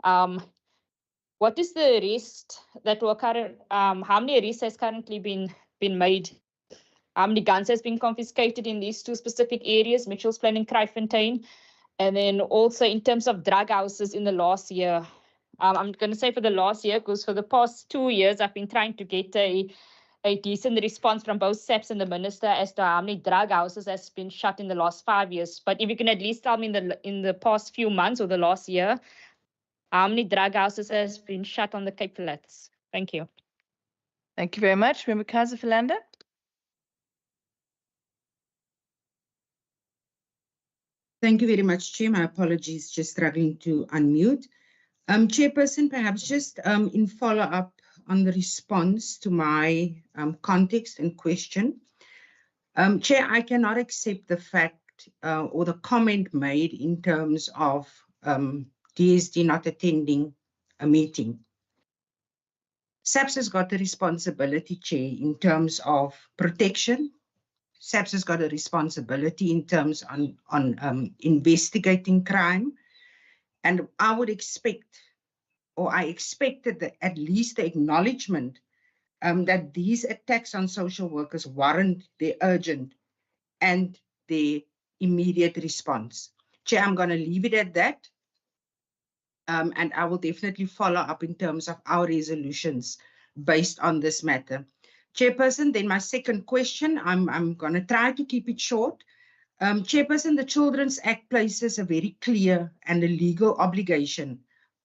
What is the arrest that were current? How many arrests has currently been made? How many guns has been confiscated in these 2 specific areas, Mitchell's Plain and Kraaifontein? And then also in terms of drug houses in the last year, I'm going to say for the last year, because for the past 2 years, I've been trying to get a a decent response from both SEPs and the minister as to how many drug houses has been shut in the last 5 years. But if you can at least tell me in the past few months or the last year, how many drug houses has been shut on the Cape Flats? Thank you. Thank you very much. Member Kaiser Philander. Thank you very much, Chair. My apologies, just struggling to unmute. Chairperson, perhaps just in follow-up on the response to my context and question. Chair, I cannot accept the fact or the comment made in terms of DSD not attending a meeting. SAPS has got the responsibility, Chair, in terms of protection. SAPS has got a responsibility in terms on investigating crime. And I would expect, or I expected that at least the acknowledgement that these attacks on social workers warrant their urgent and their immediate response. Chair, I'm going to leave it at that. And I will definitely follow up in terms of our resolutions based on this matter. Chairperson, then my second question, I'm going to try to keep it short. Chairperson, the Children's Act places a very clear and a legal obligation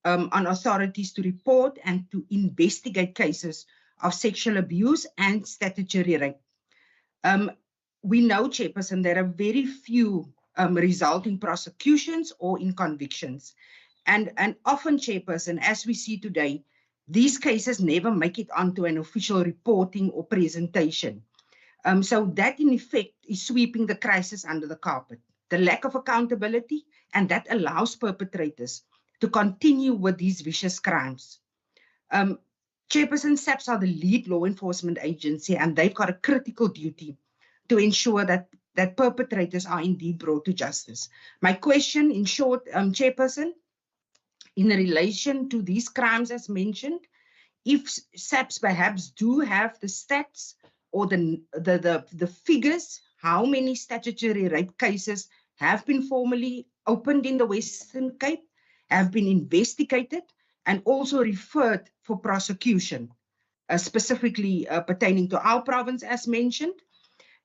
on authorities to report and to investigate cases of sexual abuse and statutory rape. We know, Chairperson, there are very few resulting prosecutions or in convictions. And often, Chairperson, as we see today, these cases never make it onto an official reporting or presentation. So that, in effect, is sweeping the crisis under the carpet. The lack of accountability, and that allows perpetrators to continue with these vicious crimes. Chairperson, SAPS are the lead law enforcement agency, and they've got a critical duty to ensure that perpetrators are indeed brought to justice. My question, in short, Chairperson, in relation to these crimes as mentioned, if SAPS perhaps do have the stats or the figures, how many statutory rape cases have been formally opened in the Western Cape, have been investigated, and also referred for prosecution, specifically pertaining to our province as mentioned.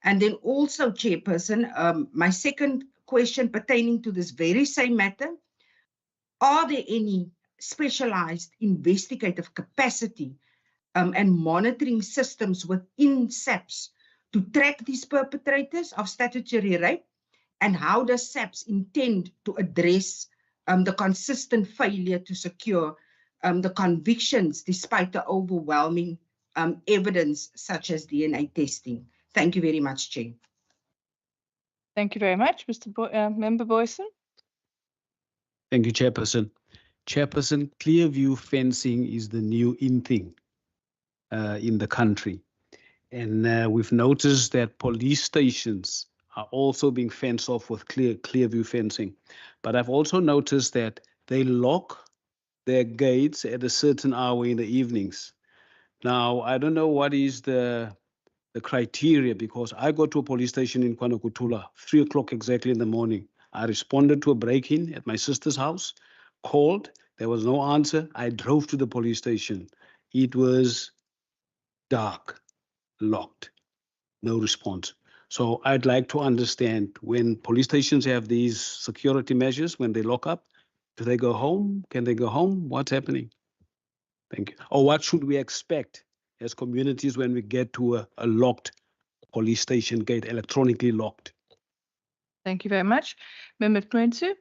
And then also, Chairperson, my second question pertaining to this very same matter, are there any specialized investigative capacity and monitoring systems within SAPS to track these perpetrators of statutory rape? And how does SAPS intend to address the consistent failure to secure the convictions despite the overwhelming evidence such as DNA testing? Thank you very much, Chair. Thank you very much, Member Boyson. Thank you, Chairperson. Chairperson, clear view fencing is the new in thing in the country. And we've noticed that police stations are also being fenced off with clear view fencing. But I've also noticed that they lock their gates at a certain hour in the evenings. Now, I don't know what is the criteria, because I go to a police station in KwaNokutula, 3 o'clock exactly in the morning. I responded to a break-in at my sister's house, called, there was no answer. I drove to the police station. It was dark, locked, no response. So I'd like to understand, when police stations have these security measures, when they lock up, do they go home? Can they go home? What's happening? Thank you. Or what should we expect as communities when we get to a locked police station gate, electronically locked? Thank you very much. Member Prinsu.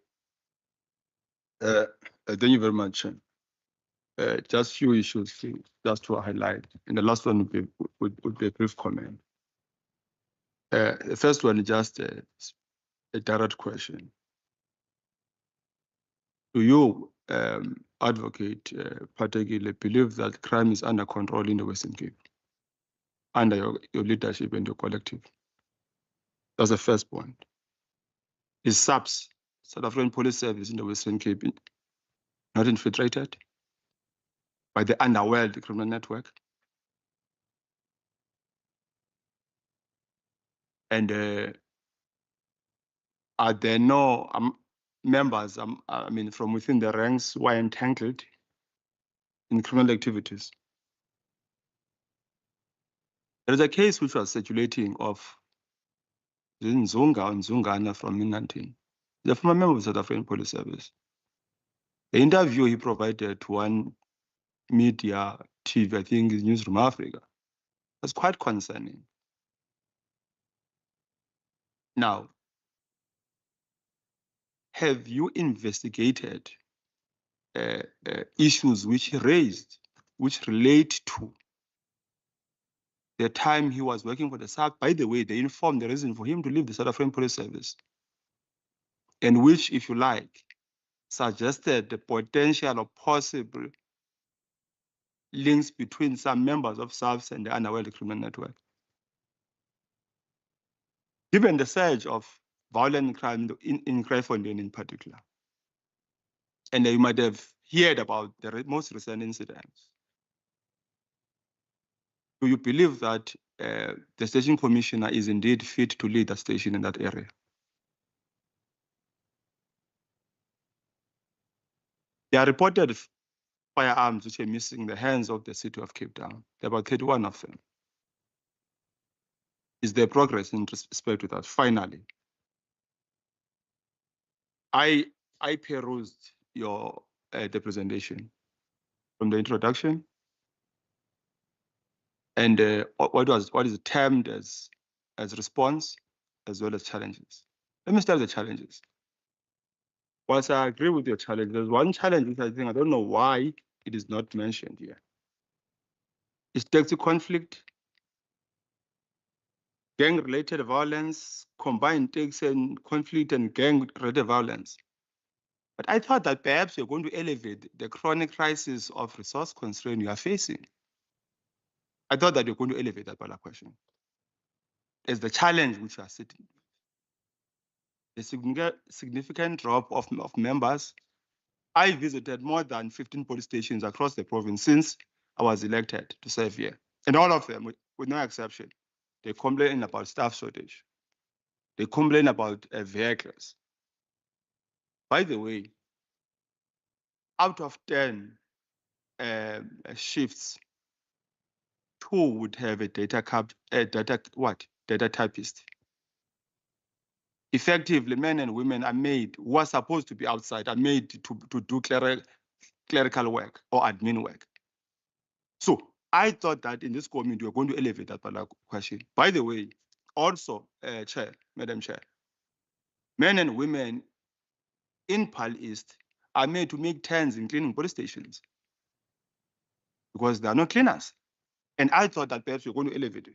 Thank you very much. Just few issues just to highlight. And the last one would be a brief comment. The first one is just a direct question. Do you, advocate, particularly believe that crime is under control in the Western Cape, under your leadership and your collective? That's the first point. Is SAPS, South African Police Service in the Western Cape, not infiltrated by the underworld criminal network? And are there no members, I mean, from within the ranks who are entangled in criminal activities? There is a case which was circulating of Nzunga and Nzungana from Minantin, the former member of the South African Police Service. The interview he provided to one media TV, I think is Newsroom Africa, was quite concerning. Now, have you investigated issues which he raised, which relate to the time he was working for the South? By the way, they informed the reason for him to leave the South African Police Service, and which, if you like, suggested the potential or possible links between some members of SAPS and the underworld criminal network. Given the surge of violent crime in Kraaifontein in particular, and you might have heard about the most recent incidents, do you believe that the station commissioner is indeed fit to lead the station in that area? There are reported firearms which are missing in the hands of the city of Cape Town. There are about 31 of them. Is there progress in respect to that? Finally, I perused your the presentation from the introduction, and what is termed as response as well as challenges. Let me start with the challenges. Whilst I agree with your challenge, there's one challenge which I think I don't know why it is not mentioned here. It's taxi conflict, gang-related violence, combined taxi and conflict and gang-related violence. But I thought that perhaps you're going to elevate the chronic crisis of resource constraint you are facing. I thought that you're going to elevate that particular question as the challenge which you are sitting. A significant drop of members. I visited more than 15 police stations across the province since I was elected to serve here. And all of them, with no exception, they complain about staff shortage. They complain about vehicles. By the way, out of 10 shifts, 2 would have a data typist. Effectively, men and women are made, who are supposed to be outside, are made to do clerical work or admin work. So I thought that in this community, we're going to elevate that particular question. By the way, also, Madam Chair, men and women in Pal East are made to make turns in cleaning police stations because they are not cleaners. And I thought that perhaps we're going to elevate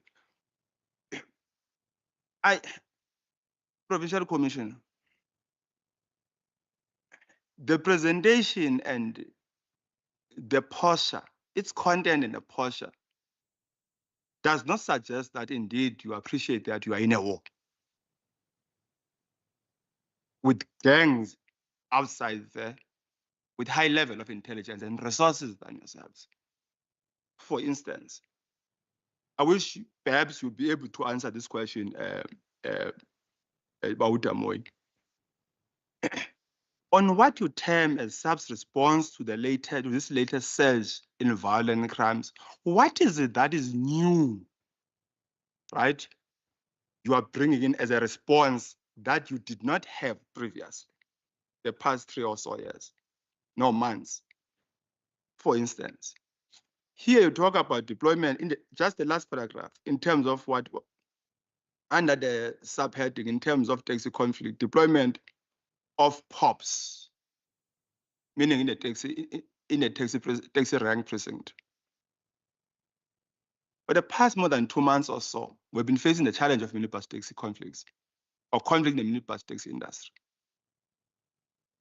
it. Provincial Commissioner, the presentation and the posture, its content and the posture does not suggest that indeed you appreciate that you are in a war with gangs outside there, with high level of intelligence and resources than yourselves. For instance, I wish perhaps you'd be able to answer this question about Amoy. On what you term as SAP's response to this latest surge in violent crimes, what is it that is new, right? You are bringing in as a response that you did not have previously, the past 3 or so years, no months. For instance, here you talk about deployment in just the last paragraph in terms of what, under the subheading, in terms of taxi conflict, deployment of POPs, meaning in a taxi rank precinct. For the past more than 2 months or so, we've been facing the challenge of minibus taxi conflicts or conflict in the minibus taxi industry.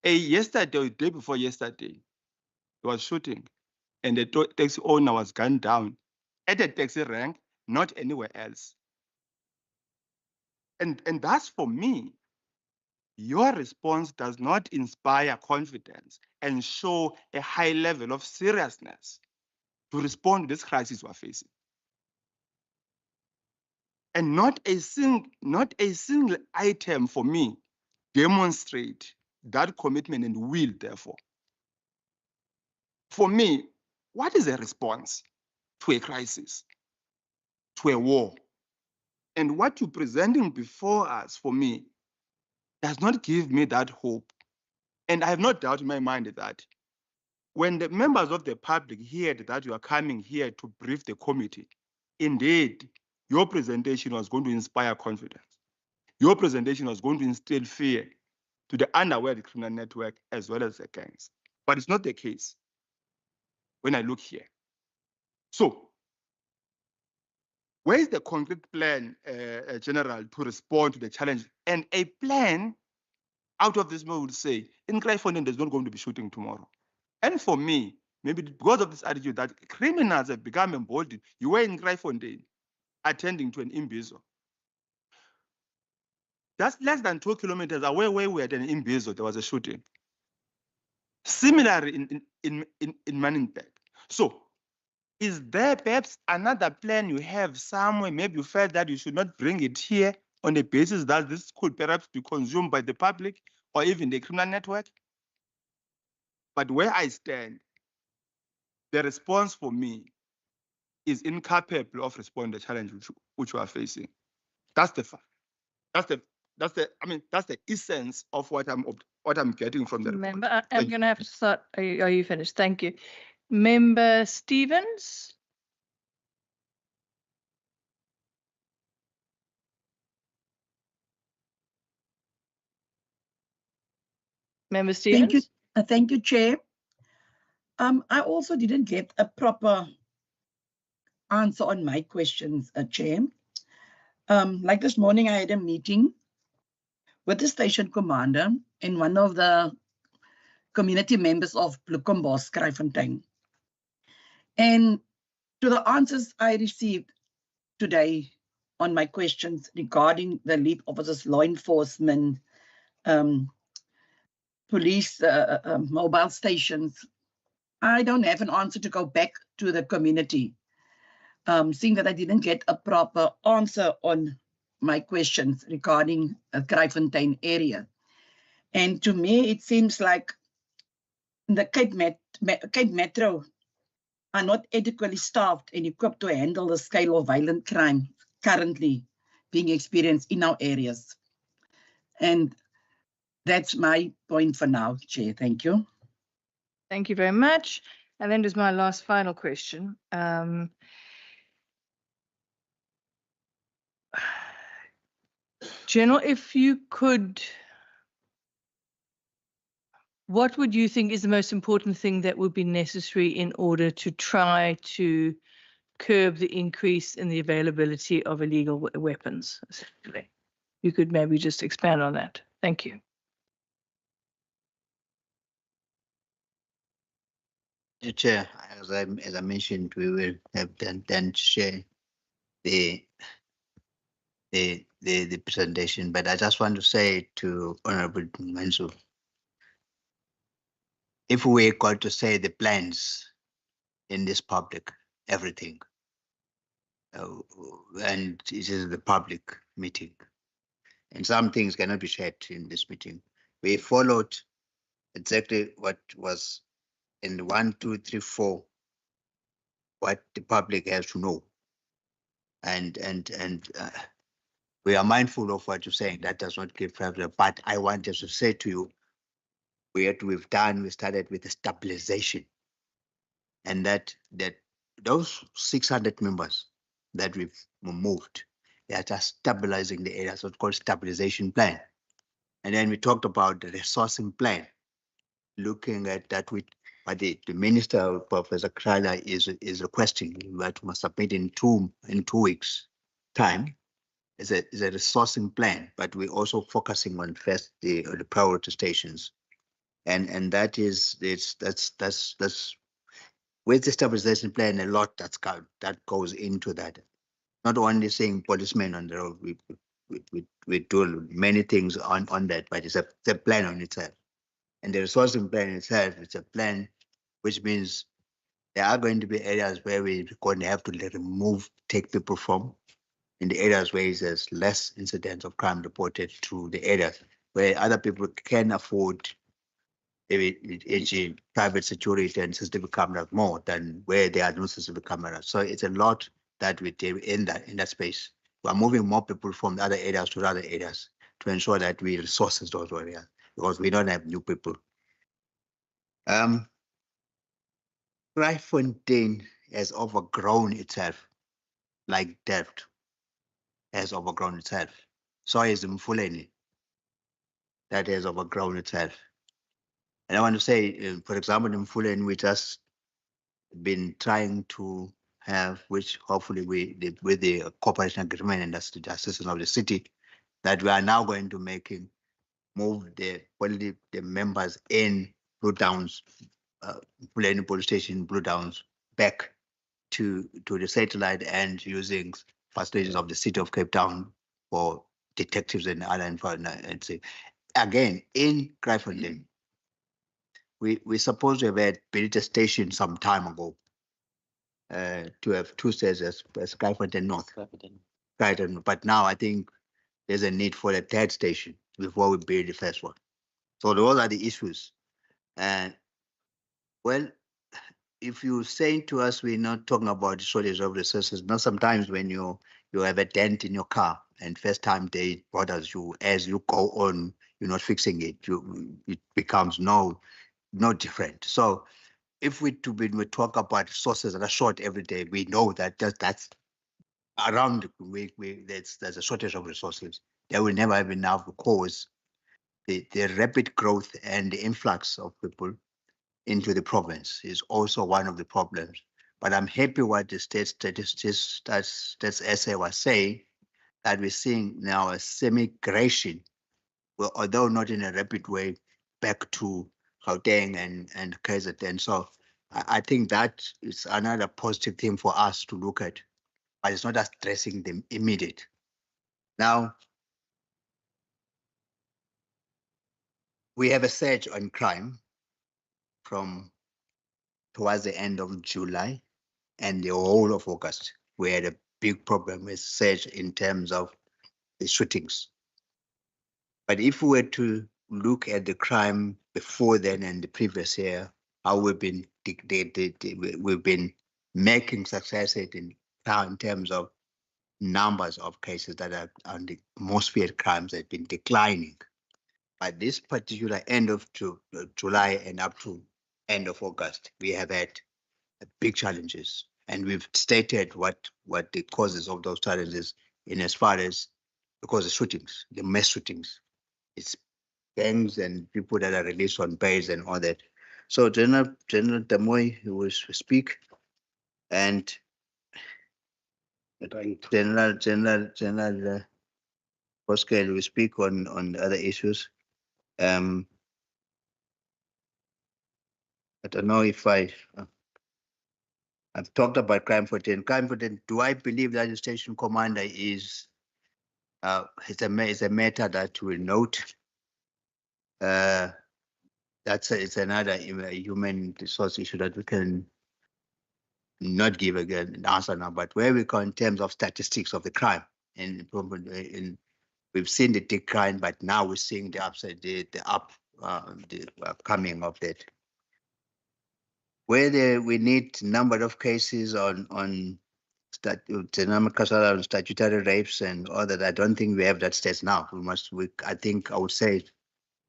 Yesterday, or the day before yesterday, there was shooting and the taxi owner was gunned down at a taxi rank, not anywhere else. And that's, for me, your response does not inspire confidence and show a high level of seriousness to respond to this crisis we're facing. And not a single item for me demonstrate that commitment and will, therefore. For me, what is a response to a crisis? to a war. And what you're presenting before us, for me, does not give me that hope. And I have no doubt in my mind that when the members of the public heard that you are coming here to brief the committee, indeed, your presentation was going to inspire confidence. Your presentation was going to instill fear to the underworld criminal network as well as the gangs. But it's not the case when I look here. So, where is the concrete plan, General, to respond to the challenge? And a plan out of this, we would say, in Kraaifontein, there's not going to be shooting tomorrow. And for me, maybe because of this attitude that criminals have become emboldened, you were in Kraaifontein attending to an Imbizo. That's less than 2 kilometers away where we had an Imbizo, there was a shooting. Similarly in Manenberg. So, is there perhaps another plan you have somewhere? Maybe you felt that you should not bring it here on the basis that this could perhaps be consumed by the public or even the criminal network? But where I stand, the response for me is incapable of responding to the challenge which we are facing. That's the fact. That's the essence of what I'm getting from the report. Member, I'm going to have to start. Are you finished? Thank you. Member Stevens. Member Stevens. Thank you, Chair. I also didn't get a proper answer on my questions, Chair. Like this morning, I had a meeting with the station commander and one of the community members of Bloekombos, Kraaifontein. And to the answers I received today on my questions regarding the lead officers, law enforcement, police, mobile stations, I don't have an answer to go back to the community, seeing that I didn't get a proper answer on my questions regarding the Kraaifontein area. And to me, it seems like the Cape Metro are not adequately staffed and equipped to handle the scale of violent crime currently being experienced in our areas. And that's my point for now, Chair. Thank you. Thank you very much. And then there's my last final question. General, if you could, what would you think is the most important thing that would be necessary in order to try to curb the increase in the availability of illegal weapons, essentially? You could maybe just expand on that. Thank you. Chair, as I mentioned, we will have then share the presentation, but I just want to say to Honorable Mansu, if we got to say the plans in this public, everything, and it is the public meeting, and some things cannot be shared in this meeting. We followed exactly what was in the 1, 2, 3, 4, what the public has to know, and we are mindful of what you're saying. That does not give favor, but I want just to say to you, we started with the stabilization, and that those 600 members that we've moved, they are just stabilizing the area, so it's called stabilization plan. And then we talked about the resourcing plan, looking at that with what the Minister, Professor Krala, is requesting that we must submit in 2 weeks' time. Is a resourcing plan, but we're also focusing on first the priority stations, and that is that's with the stabilization plan, a lot that goes into that. Not only saying policemen on the road, we do many things on that, but it's a plan on itself. And the resourcing plan itself, it's a plan which means there are going to be areas where we're going to have to take people from, in the areas where there's less incidents of crime reported to the areas where other people can afford private security and CCTV cameras more than where there are no CCTV cameras. So it's a lot that we do in that space. We are moving more people from the other areas to the other areas to ensure that we resource those areas because we don't have new people. Kraaifontein has overgrown itself, like Delft has overgrown itself. So is Mfuleni that has overgrown itself. And I want to say, for example, in Mfuleni, we just been trying to have, which hopefully with the cooperation agreement and the assistance of the city, that we are now going to move only the members in Blue Downs, Mfuleni police station, Blue Downs, back to the satellite and using facilities of the city of Cape Town for detectives and other information. Again, in Kraaifontein, we supposed to have had built a station some time ago to have two stations as Kraaifontein North. But now I think there's a need for a third station before we build the first one. So those are the issues. And well, if you're saying to us we're not talking about the shortage of resources, not sometimes when you have a dent in your car and first time they bothers you, as you go on, you're not fixing it, it becomes no different. So if we talk about resources that are short every day, we know that that's around there's a shortage of resources. There will never have enough because the rapid growth and the influx of people into the province is also one of the problems. But I'm happy what the state essay was saying, that we're seeing now a semi-migration, well, although not in a rapid way, back to Gauteng and KZN. So I think that is another positive thing for us to look at, but it's not just addressing the immediate. Now, we have a surge on crime from towards the end of July and the whole of August. We had a big problem with surge in terms of the shootings. But if we were to look at the crime before then and the previous year, how we've been making success in terms of numbers of cases that are on the most feared crimes have been declining. By this particular end of July and up to end of August, we have had big challenges, and we've stated what the causes of those challenges in as far as because the shootings, the mass shootings, it's gangs and people that are released on bail and all that. So General Damoy will speak, and General Boskel will speak on other issues. I don't know if I've talked about Kraaifontein. Kraaifontein, do I believe that the station commander is it's a matter that we'll note. It's another human resource issue that we can not give again an answer now, but where we go in terms of statistics of the crime, and we've seen the decline, but now we're seeing the upside, the coming of that. Where we need number of cases on statutory rapes and all that, I don't think we have that stats now. I think I would say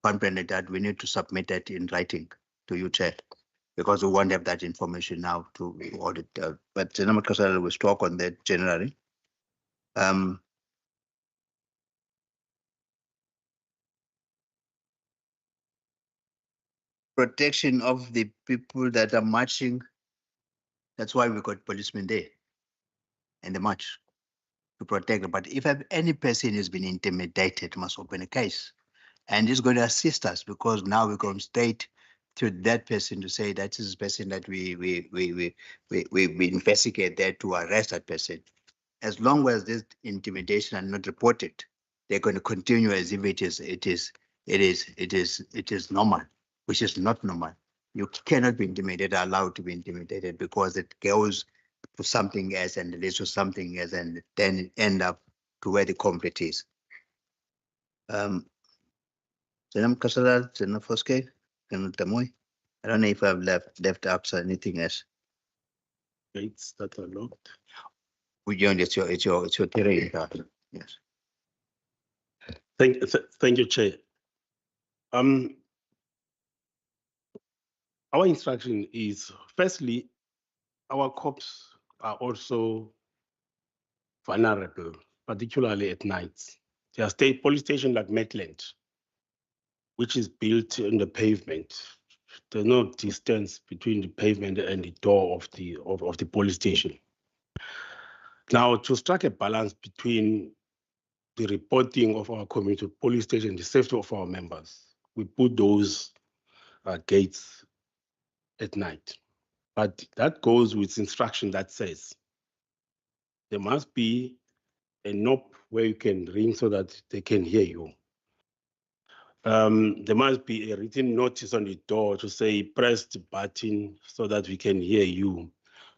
confidently that we need to submit that in writing to you, Chair, because we won't have that information now to audit. But General Kasala will talk on that generally. Protection of the people that are marching. That's why we got policemen there in the march to protect them. But if any person has been intimidated, must open a case. And it's going to assist us because now we go straight to that person to say that is the person that we investigate there to arrest that person. As long as this intimidation are not reported, they're going to continue as if it is normal, which is not normal. You cannot be intimidated, allowed to be intimidated, because it goes to something else and leads to something else, and then end up to where the conflict is. Senam Kasala, Senam Foske, Senam Tamoy. I don't know if I've left out anything else. Gates that are locked. Beyond it's your terrain. Yes. Thank you, Chair. Our instruction is, firstly, our cops are also vulnerable, particularly at night. There are state police station like Maitland, which is built in the pavement. There's no distance between the pavement and the door of the police station. Now, to strike a balance between the reporting of our community police station, the safety of our members, we put those gates at night. But that goes with instruction that says there must be a knob where you can ring so that they can hear you. There must be a written notice on the door to say press the button so that we can hear you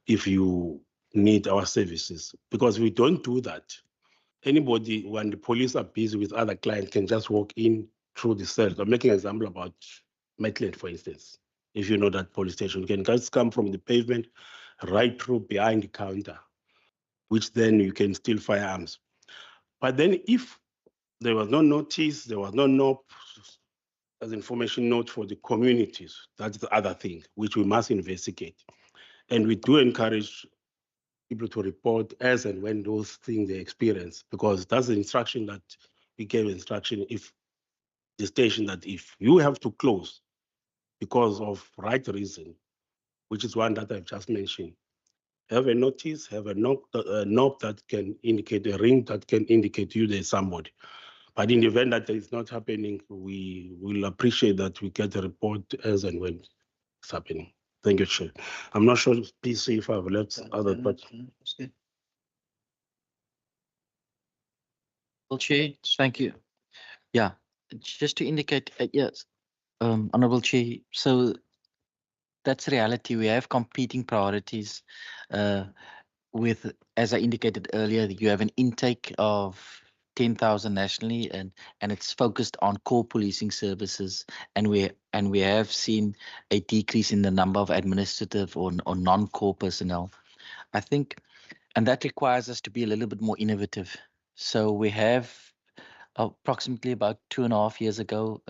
if you need our services. Because we don't do that. Anybody, when the police are busy with other clients, can just walk in through the cells. I'm making an example about Maitland, for instance. If you know that police station, you can just come from the pavement right through behind the counter, which then you can steal firearms. But then if there was no notice, there was no knob as information note for the communities, that's the other thing, which we must investigate. And we do encourage people to report as and when those things they experience, because that's the instruction that we gave instruction if the station that if you have to close because of right reason, which is one that I've just mentioned, have a notice, have a knob that can indicate, a ring that can indicate to you there's somebody. But in the event that it's not happening, we will appreciate that we get a report as and when it's happening. Thank you, Chair. I'm not sure, PC, if I've left other, but. Well, Chair, thank you. Yeah, just to indicate, yes, Honourable Chair, so that's reality. We have competing priorities with, as I indicated earlier, you have an intake of 10,000 nationally, and it's focused on core policing services, and we have seen a decrease in the number of administrative or non-core personnel. I think, and that requires us to be a little bit more innovative. So we have approximately about 2.5 years ago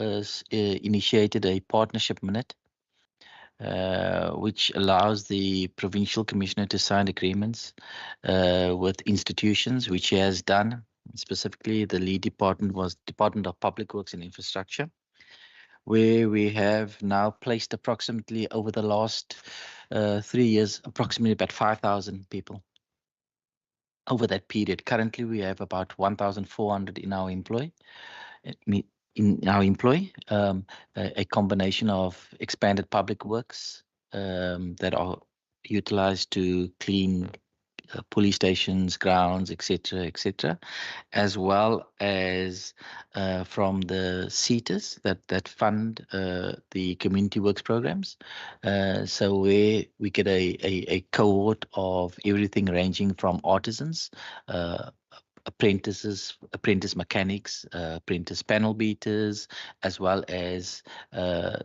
initiated a partnership minute, which allows the provincial commissioner to sign agreements with institutions, which he has done. Specifically, the lead department was Department of Public Works and Infrastructure, where we have now placed approximately over the last 3 years, approximately about 5,000 people over that period. Currently, we have about 1,400 in our employ. A combination of expanded public works that are utilized to clean police stations, grounds, etc., as well as from the CETAs that fund the community works programs. So where we get a cohort of everything ranging from artisans, apprentice mechanics, apprentice panel beaters, as well as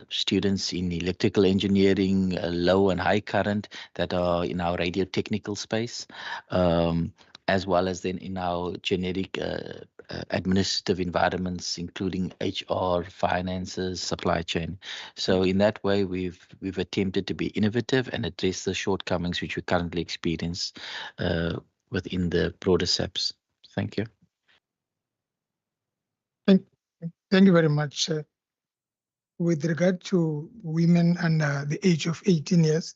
students in electrical engineering, low and high current that are in our radio technical space, as well as then in our generic administrative environments, including HR, finances, supply chain. So in that way, we've attempted to be innovative and address the shortcomings which we currently experience within the broader SAPs. Thank you. Thank you very much. With regard to women under the age of 18 years,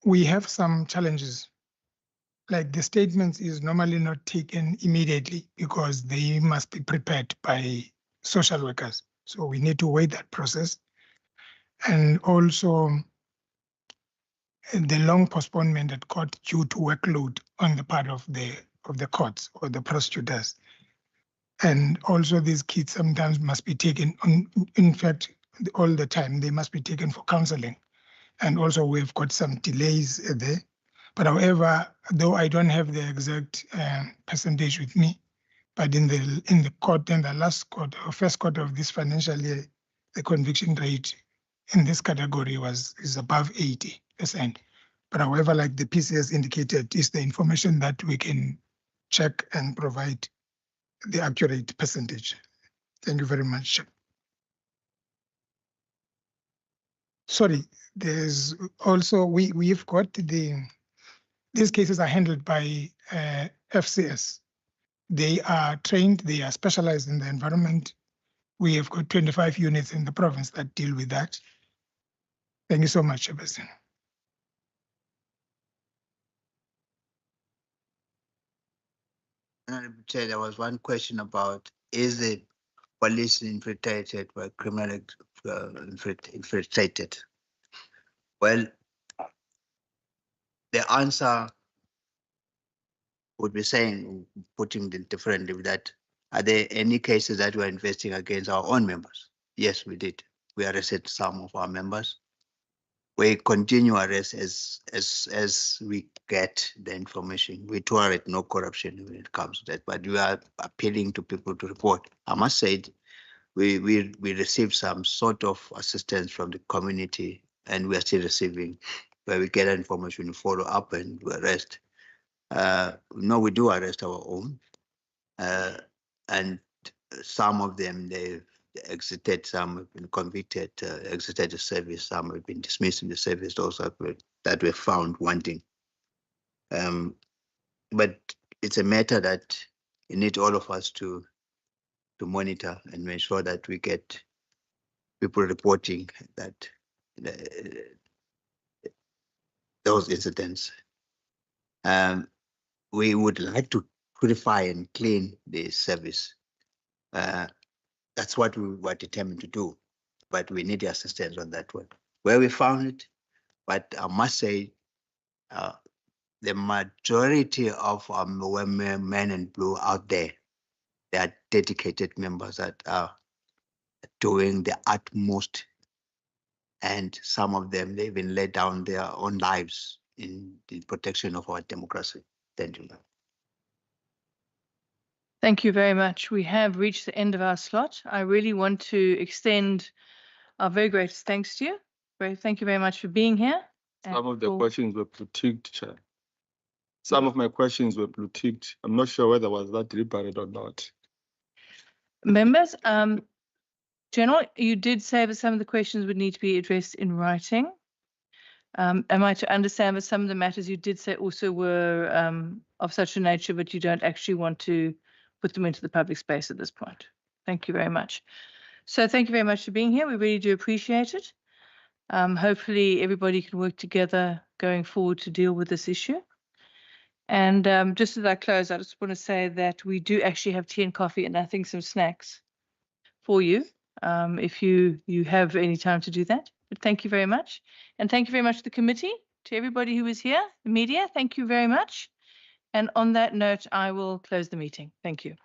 we have some challenges. Like the statements is normally not taken immediately because they must be prepared by social workers. So we need to wait that process. And also the long postponement at court due to workload on the part of the courts or the prosecutors. And also these kids sometimes must be taken on, in fact, all the time, they must be taken for counseling. And also we've got some delays there. But however, though I don't have the exact percentage with me, but in the court, in the last quarter, or first quarter of this financial year, the conviction rate in this category is above 80%. But however, like the PC has indicated, is the information that we can check and provide the accurate percentage. Thank you very much. Sorry, there's also, we've got these cases are handled by FCS. They are trained, they are specialized in the environment. We have got 25 units in the province that deal with that. Thank you so much, Chairperson. Honorable Chair, there was one question about, is the police infiltrated by criminal infiltrated? Well, the answer would be saying, putting it differently, that are there any cases that we're investing against our own members? Yes, we did. We arrested some of our members. We continue arrest as we get the information. We tolerate no corruption when it comes to that, but we are appealing to people to report. I must say, we received some sort of assistance from the community, and we are still receiving, where we get information, we follow up and we arrest. No, we do arrest our own, and some of them they've exited, some have been convicted, exited the service, some have been dismissed in the service, also that were found wanting. But it's a matter that you need all of us to monitor and make sure that we get people reporting that those incidents. We would like to purify and clean the service. That's what we were determined to do, but we need the assistance on that one. Where we found it, but I must say, the majority of our men in blue out there, they are dedicated members that are doing the utmost, and some of them, they even laid down their own lives in the protection of our democracy. Thank you. Thank you very much. We have reached the end of our slot. I really want to extend our very greatest thanks to you. Thank you very much for being here. Some of the questions were blue-ticked, Chair. Some of my questions were blue-ticked. I'm not sure whether was that deliberate or not. Members, General, you did say that some of the questions would need to be addressed in writing. Am I to understand that some of the matters you did say also were of such a nature, but you don't actually want to put them into the public space at this point? Thank you very much. So thank you very much for being here. We really do appreciate it. Hopefully everybody can work together going forward to deal with this issue. And just as I close, I just want to say that we do actually have tea and coffee and I think some snacks for you if you have any time to do that. But thank you very much. And thank you very much to the committee, to everybody who was here, the media, thank you very much. And on that note, I will close the meeting. Thank you.